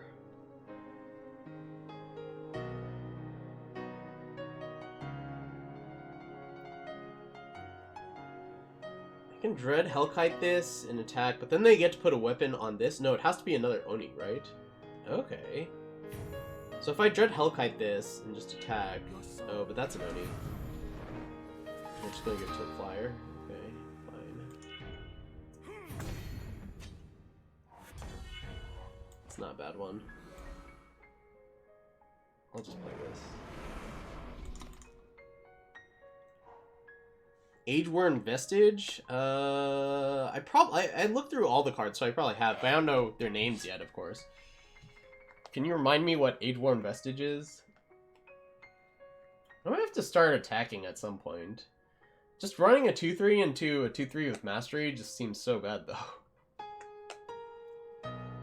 I can Dread Hellkite this and attack, but then they get to put a weapon on this. No, it has to be another Oni, right? Okay. So if I Dread Hellkite this and just attack... Oh, but that's an Oni. I'm just gonna give it to a flyer. Okay, fine. It's not a bad one. I'll just play this. Age-worn Vestige? I looked through all the cards, so I probably have, but I don't know their names yet, of course. Can you remind me what Age-worn Vestige is? I might have to start attacking at some point. Just running a 2/3 into a 2/3 with Mastery just seems so bad, though.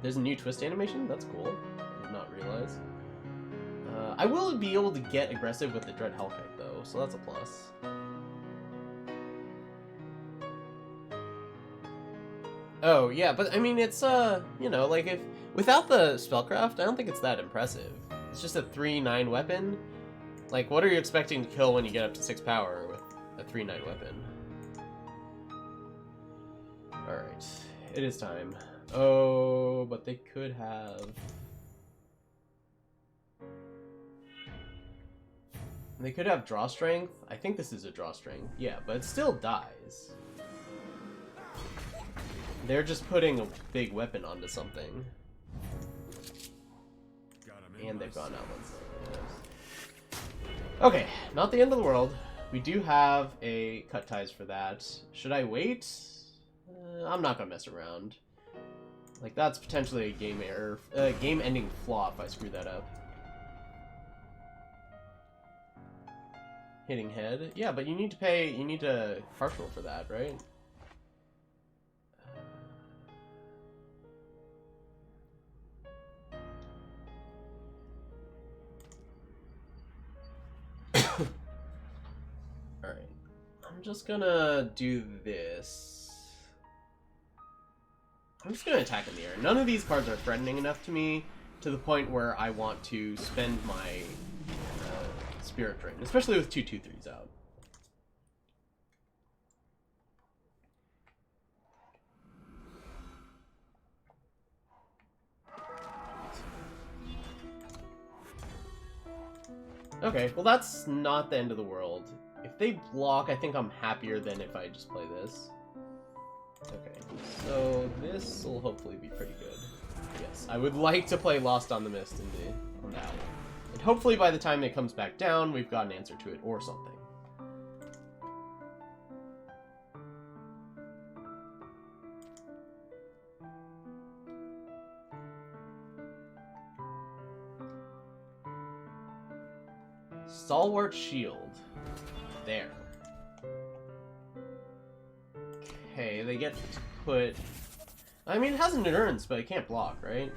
There's a new twist animation? That's cool. I did not realize. I will be able to get aggressive with the Dread Hellkite, though, so that's a plus. Oh, yeah, but I mean, it's, you know, like, if without the spellcraft, I don't think it's that impressive. It's just a 3/9 weapon. Like, what are you expecting to kill when you get up to 6 power with a 3/9 weapon? Alright, it is time. Oh, but they could have... They could have draw strength. I think this is a draw strength. Yeah, but it still dies. They're just putting a big weapon onto something. And they've gone out once. Yes. Okay, not the end of the world. We do have a cut ties for that. Should I wait? I'm not gonna mess around. Like, that's potentially a game error, game-ending flaw if I screw that up. Hitting head? Yeah, but you need to partial for that, right? Alright. I'm just gonna do this. I'm just gonna attack in the air. None of these cards are threatening enough to me to the point where I want to spend my Spirit Drain, especially with 2/2/3s out. Okay, well that's not the end of the world. If they block, I think I'm happier than if I just play this. Okay, so this will hopefully be pretty good. Yes, I would like to play Lost on the Mist on that one. And hopefully by the time it comes back down, we've got an answer to it or something. Stalwart Shield. There. Okay, they get to put... I mean, it has an endurance, but it can't block, right?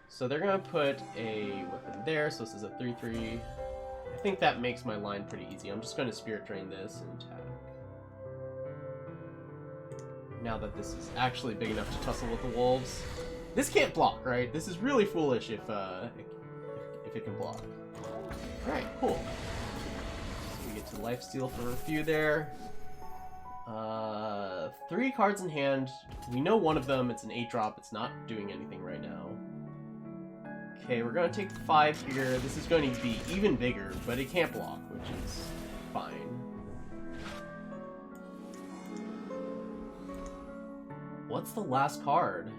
So they're gonna put a weapon there, so this is a 3/3. I think that makes my line pretty easy. I'm just gonna Spirit Drain this and attack. Now that this is actually big enough to tussle with the wolves. This can't block, right? This is really foolish if it can block. Alright, cool. So we get to lifesteal for a few there. 3 cards in hand. We know one of them, it's an 8-drop, it's not doing anything right now. Okay, we're gonna take 5 here. This is going to be even bigger, but it can't block, which is fine. What's the last card?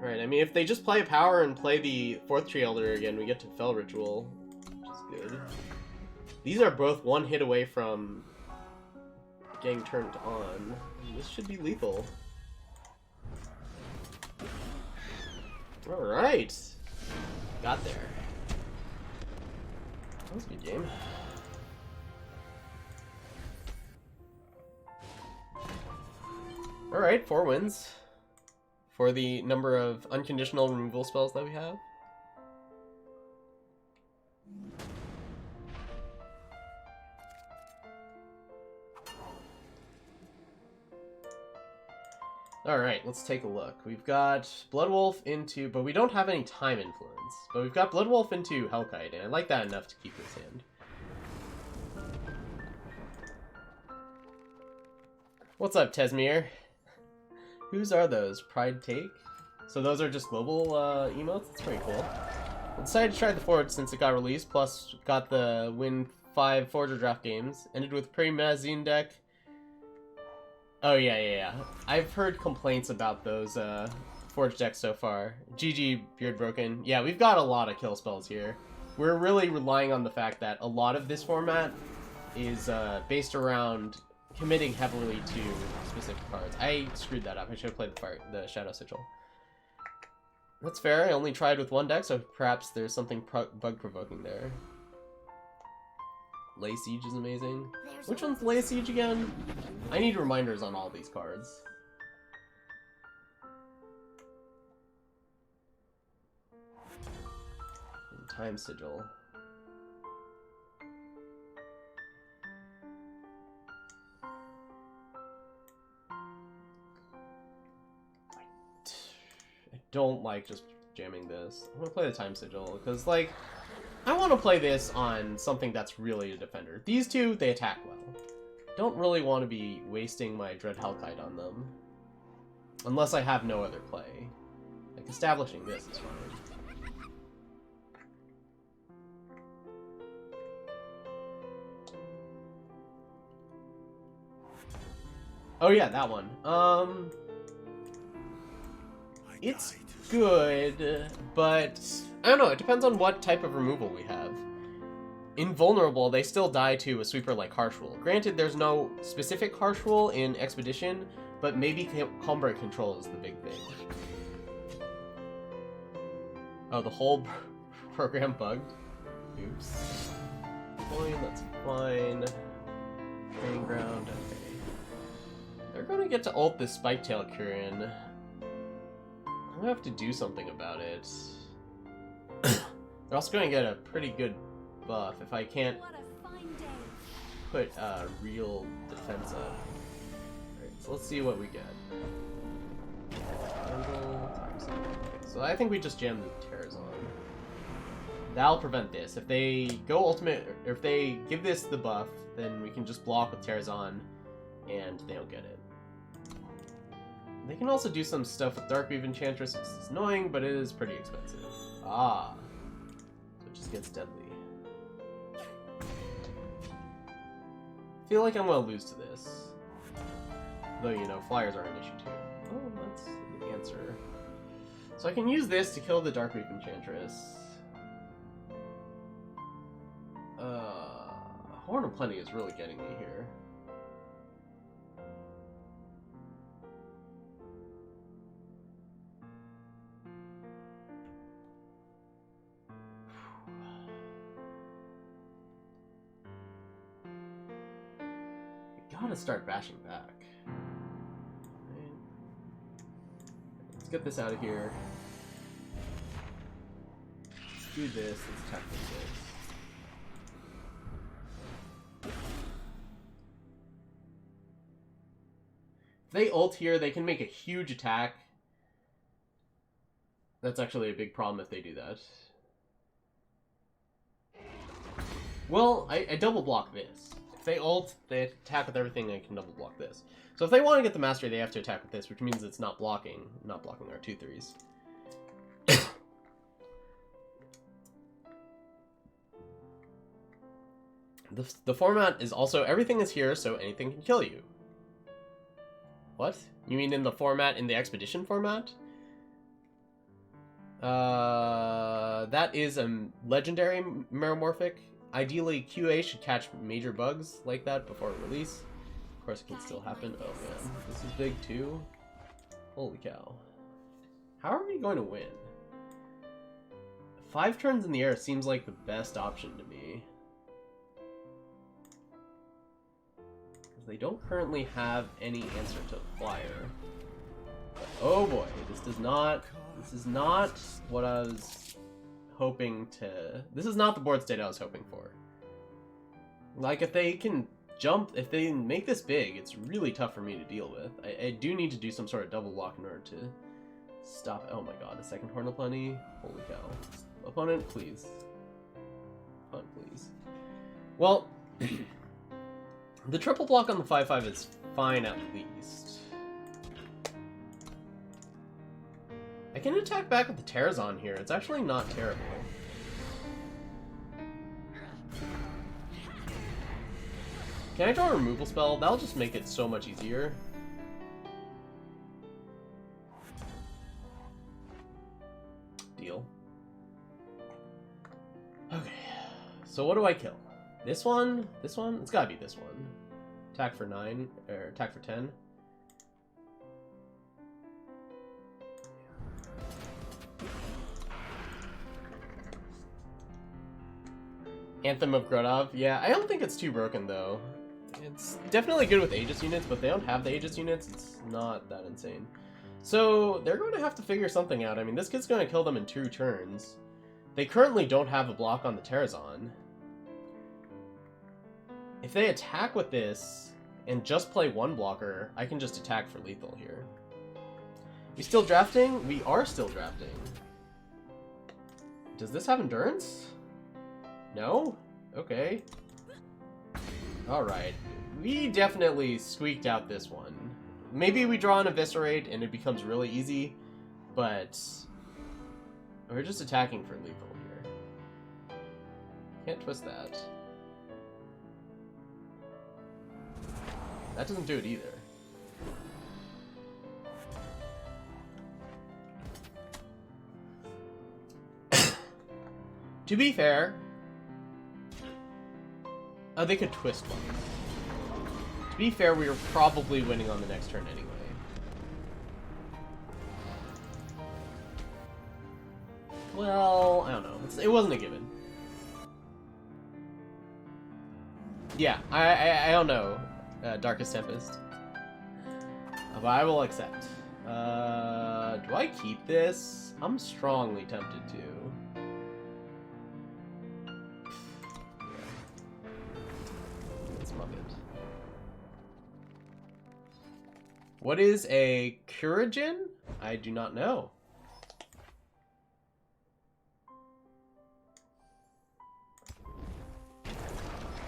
Right, I mean, if they just play a power and play the 4th Tree Elder again, we get to Fell Ritual, which is good. These are both one hit away from getting turned on. This should be lethal. Alright! Got there. That was a good game. Alright, 4 wins. For the number of unconditional removal spells that we have. Alright, let's take a look. We've got Bloodwolf into... but we don't have any time influence. But we've got Bloodwolf into Hellkite, and I like that enough to keep this hand. What's up, Tesmir? Whose are those? Pride Take? So those are just global emotes? That's pretty cool. I decided to try the Forge since it got released, plus got the win 5 Forger draft games. Ended with pre-Mazine deck. Oh yeah. I've heard complaints about those Forge decks so far. GG, Beard Broken. Yeah, we've got a lot of kill spells here. We're really relying on the fact that a lot of this format is based around committing heavily to specific cards. I screwed that up. I should have played the Shadow Sigil. That's fair. I only tried with 1 deck, so perhaps there's something bug-provoking there. Lay Siege is amazing. Which one's Lay Siege again? I need reminders on all these cards. And Time Sigil. Don't like just jamming this. I'm gonna play the Time Sigil, because, like, I want to play this on something that's really a defender. These two, they attack well. Don't really want to be wasting my Dread Hellkite on them. Unless I have no other play. Like, establishing this is fine. Oh yeah, that one. It's good, but I don't know, it depends on what type of removal we have. Invulnerable, they still die to a sweeper like Harsh Rule. Granted, there's no specific Harsh Rule in Expedition, but maybe Combat Control is the big thing. Oh, the whole program bugged? Oops. Coin, that's fine. Playing ground, okay. They're gonna get to ult this Spiketail Kurian. I'm gonna have to do something about it. They're also gonna get a pretty good buff if I can't What a fine day. put real defense up. Alright, so let's see what we get. So I think we just jam the Terrazon. That'll prevent this. If they go ultimate, or if they give this the buff, then we can just block with Terrazon, and they don't get it. They can also do some stuff with Darkweave Enchantress, which is annoying, but it is pretty expensive. Ah. So it just gets deadly. I feel like I'm gonna lose to this. Though, you know, flyers are an issue too. Oh, that's the answer. So I can use this to kill the Darkweave Enchantress. Horn of Plenty is really getting me here. Gotta start bashing back. Right. Let's get this out of here. Let's do this. Let's attack with this. If they ult here, they can make a huge attack. That's actually a big problem if they do that. Well, I double block this. If they ult, they attack with everything, I can double block this. So if they want to get the mastery, they have to attack with this, which means it's not blocking our 2/3s. The format is also, everything is here, so anything can kill you. What? You mean in the format, in the Expedition format? That is a legendary Metamorphic. Ideally, QA should catch major bugs like that before release. Of course, it can still happen. Oh man, this is big too. Holy cow. How are we going to win? 5 turns in the air seems like the best option to me. Because they don't currently have any answer to flyer. But, oh boy, this is not what I was hoping to... This is not the board state I was hoping for. Like, if they can jump, if they make this big, it's really tough for me to deal with. I do need to do some sort of double block in order to stop... Oh my god, a second Horn of Plenty? Holy cow. Opponent, please. Opponent, please. Well, the triple block on the 5/5 is fine at least. I can attack back with the Terrazon here. It's actually not terrible. Can I draw a removal spell? That'll just make it so much easier. Deal. Okay. So what do I kill? This one? This one? It's gotta be this one. Attack for 9, or attack for 10. Anthem of Grodov. Yeah, I don't think it's too broken, though. It's definitely good with Aegis units, but they don't have the Aegis units. It's not that insane. So, they're going to have to figure something out. I mean, this kid's going to kill them in 2 turns. They currently don't have a block on the Terrazon. If they attack with this, and just play 1 blocker, I can just attack for lethal here. We still drafting? We are still drafting. Does this have endurance? No? Okay. Alright. We definitely squeaked out this one. Maybe we draw an Eviscerate and it becomes really easy, but we're just attacking for lethal here. Can't twist that. That doesn't do it either. To be fair... Oh, they could twist one. To be fair, we were probably winning on the next turn anyway. Well, I don't know. It wasn't a given. Yeah, I don't know. Darkest Tempest. But I will accept. Do I keep this? I'm strongly tempted to. Let's mug it. What is a Curagen? I do not know.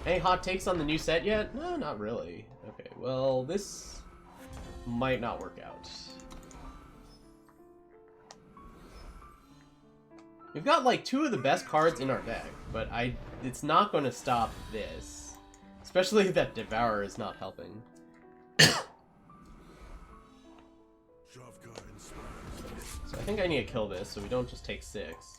Any hot takes on the new set yet? No, not really. Okay, well, this might not work out. We've got like 2 of the best cards in our deck, but it's not going to stop this. Especially that Devourer is not helping. So I think I need to kill this so we don't just take 6.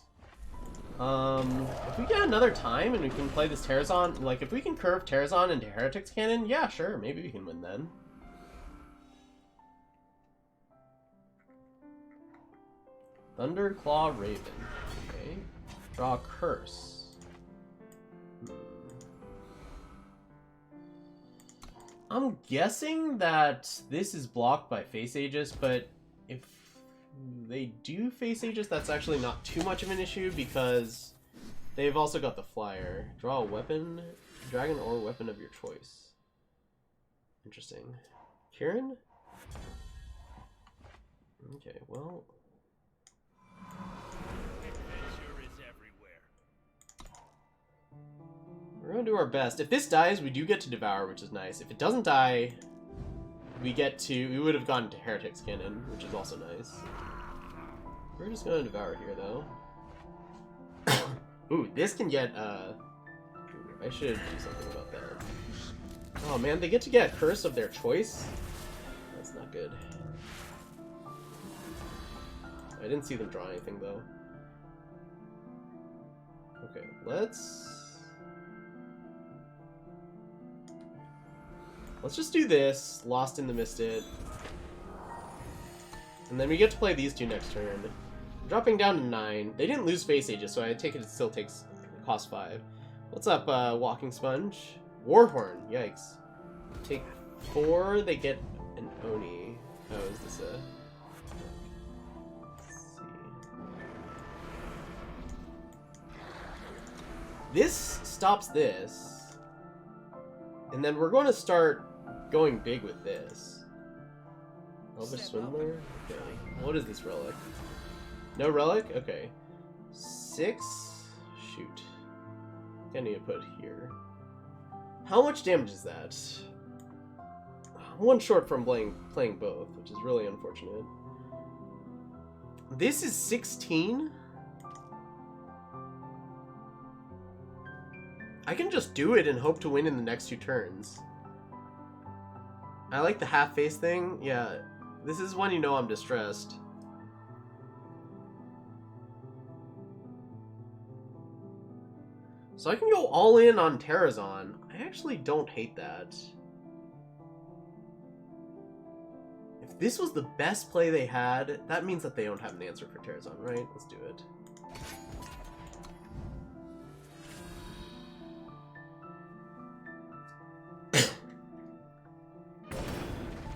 If we get another time and we can play this Terrazon, like if we can curve Terrazon into Heretics Cannon, yeah, sure, maybe we can win then. Thunderclaw Raven. Okay. Draw a Curse. I'm guessing that this is blocked by Face Aegis, but if they do Face Aegis, that's actually not too much of an issue because they've also got the flyer. Draw a weapon, dragon or weapon of your choice. Interesting. Kieran? Okay, well... We're gonna do our best. If this dies, we do get to Devour, which is nice. If it doesn't die, we would have gone to Heretics Cannon, which is also nice. We're just gonna Devour here, though. Ooh, this can get, I should do something about that. Oh man, they get to get a Curse of their choice? That's not good. I didn't see them draw anything, though. Okay, let's just do this, Lost in the Misted. And then we get to play these 2 next turn. Dropping down to 9. They didn't lose Face Aegis, so I take it still takes cost 5. What's up, Walking Sponge? Warhorn, yikes. Take 4, they get an Oni. Oh, is this a... Let's see. This stops this. And then we're going to start going big with this. Elvish Swindler? Okay. What is this relic? No relic? Okay. 6? Shoot. I need to put it here. How much damage is that? I'm 1 short from playing both, which is really unfortunate. This is 16? I can just do it and hope to win in the next 2 turns. I like the half-face thing. Yeah, this is when you know I'm distressed. So I can go all in on Terrazon. I actually don't hate that. If this was the best play they had, that means that they don't have an answer for Terrazon, right? Let's do it.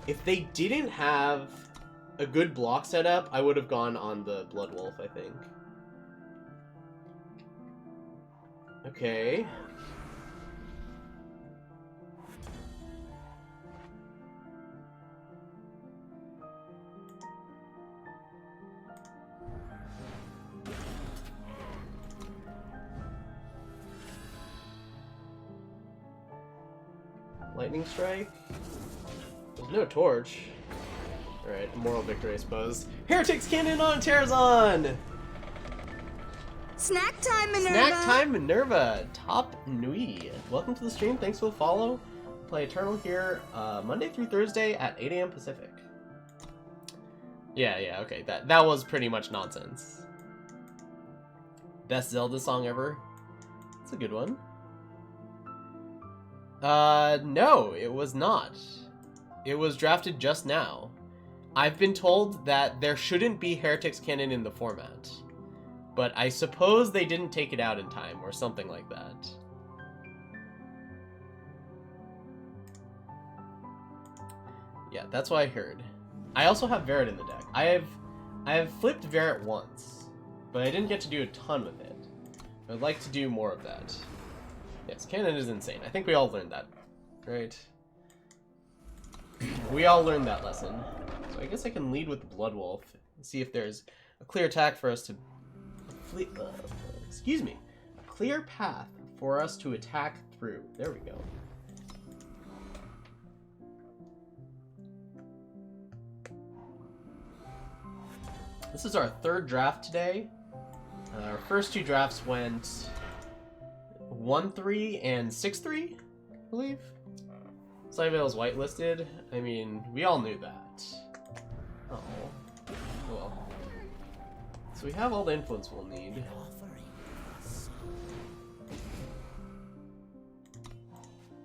If they didn't have a good block setup, I would have gone on the Blood Wolf, I think. Okay. Lightning Strike? There's no torch. Alright, moral victory, I suppose. Heretics Cannon on Terrazon! Snack time, Minerva! Snack time, Minerva! Top Nui. Welcome to the stream, thanks for the follow. Play Eternal here Monday through Thursday at 8 AM Pacific. Yeah, okay, that was pretty much nonsense. Best Zelda song ever. That's a good one. No, it was not. It was drafted just now. I've been told that there shouldn't be Heretics canon in the format. But I suppose they didn't take it out in time, or something like that. Yeah, that's what I heard. I also have Varret in the deck. I have flipped Varret once, but I didn't get to do a ton with it. I'd like to do more of that. Yes, canon is insane. I think we all learned that, right? We all learned that lesson. So I guess I can lead with the Blood Wolf and see if there's a clear attack for us to... excuse me. A clear path for us to attack through. There we go. This is our third draft today. Our first two drafts went 1-3 and 6-3, I believe. Sunnyvale is whitelisted. I mean, we all knew that. Oh. Well. So we have all the influence we'll need.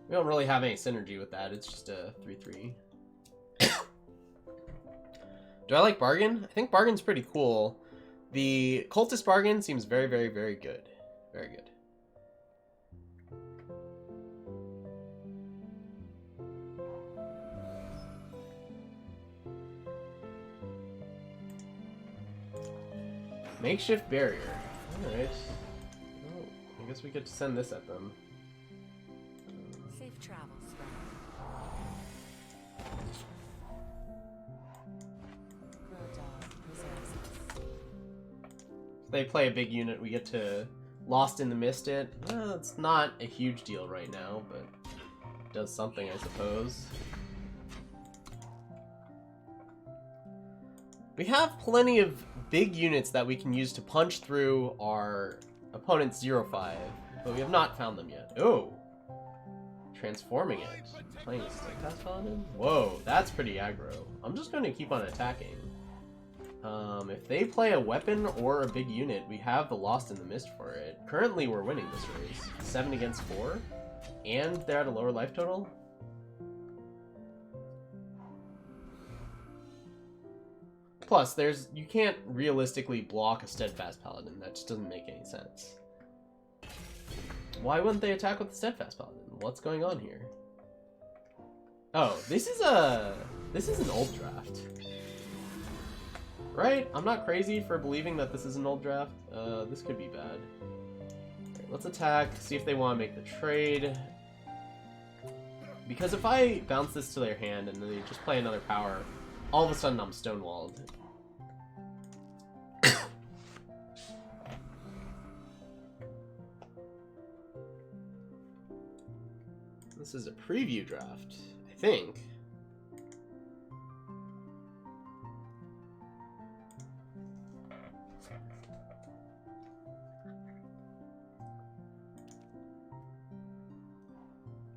We don't really have any synergy with that. It's just a 3-3. Do I like Bargain? I think Bargain's pretty cool. The Cultist Bargain seems very, very, very good. Very good. Makeshift barrier. Alright. Oh, I guess we get to send this at them. Safe travels. If they play a big unit, we get to Lost in the Mist it. Well, it's not a huge deal right now, but it does something, I suppose. We have plenty of big units that we can use to punch through our opponent's 0-5, but we have not found them yet. Oh! Transforming it. Playing a Steadfast Paladin? Whoa, that's pretty aggro. I'm just going to keep on attacking. If they play a weapon or a big unit, we have the Lost in the Mist for it. Currently, we're winning this race. 7 against 4, and they're at a lower life total. Plus, you can't realistically block a Steadfast Paladin. That just doesn't make any sense. Why wouldn't they attack with the Steadfast Paladin? What's going on here? Oh, this is an old draft. Right? I'm not crazy for believing that this is an old draft. This could be bad. Right, let's attack, see if they want to make the trade. Because if I bounce this to their hand and then they just play another power, all of a sudden I'm stonewalled. This is a preview draft, I think.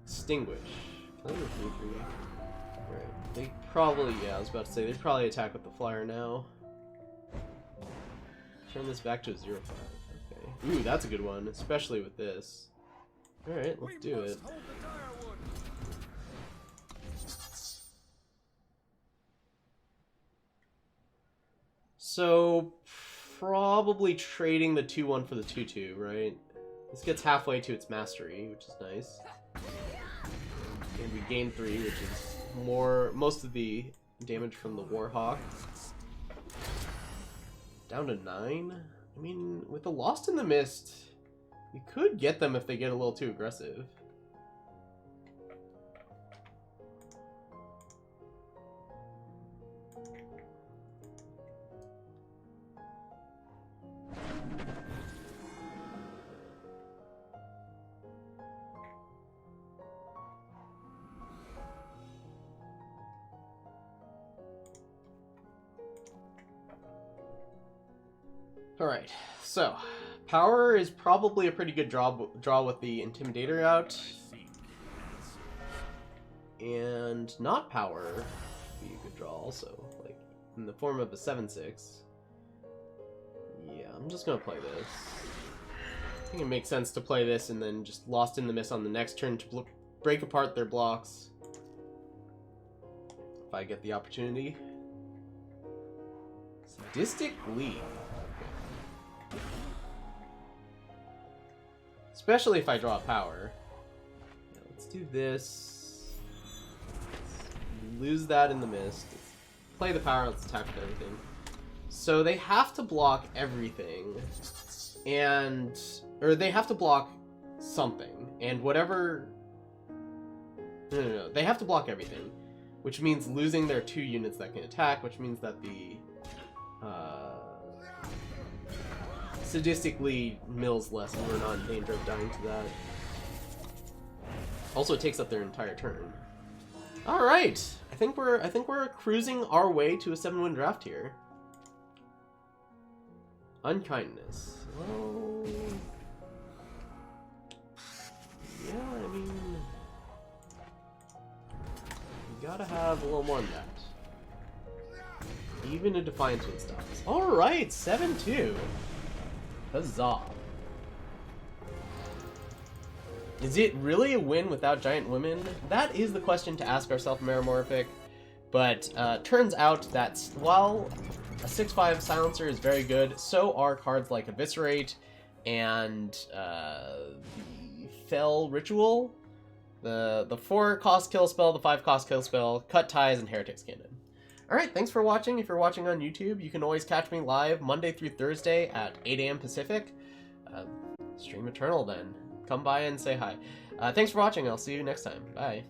Extinguish. Play with 3-3. Right. They probably, yeah, I was about to say, they'd probably attack with the flyer now. Turn this back to a 0-5. Okay. Ooh, that's a good one, especially with this. Alright, let's do it. So, probably trading the 2-1 for the 2-2, right? This gets halfway to its mastery, which is nice. And we gain 3, which is most of the damage from the Warhawk. Down to 9? I mean, with the Lost in the Mist, we could get them if they get a little too aggressive. Alright, so power is probably a pretty good draw with the Intimidator out. And not power would be a good draw also, like in the form of a 7-6. Yeah, I'm just gonna play this. I think it makes sense to play this and then just Lost in the Mist on the next turn to break apart their blocks. If I get the opportunity. Sadistic Lead. Especially if I draw power. Yeah, let's do this. Let's lose that in the mist. Let's play the power, let's attack with everything. So they have to block everything. Or they have to block something. And whatever... No. They have to block everything. Which means losing their 2 units that can attack, which means that the... sadistically mills less and we're not in danger of dying to that. Also, it takes up their entire turn. Alright! I think we're cruising our way to a 7-win draft here. Unkindness. Well... yeah, I mean... you gotta have a little more than that. Even a Defiance would stop us. Alright, 7-2. Huzzah. Is it really a win without giant women? That is the question to ask ourselves, Metamorphic. But turns out that while a 6/5 silencer is very good, so are cards like Eviscerate and the Fell Ritual, the 4-cost kill spell, the 5-cost kill spell, Cut Ties, and Heretic's Cannon. Alright, thanks for watching. If you're watching on YouTube, you can always catch me live Monday through Thursday at 8 AM Pacific. Stream Eternal then. Come by and say hi. Thanks for watching. I'll see you next time. Bye.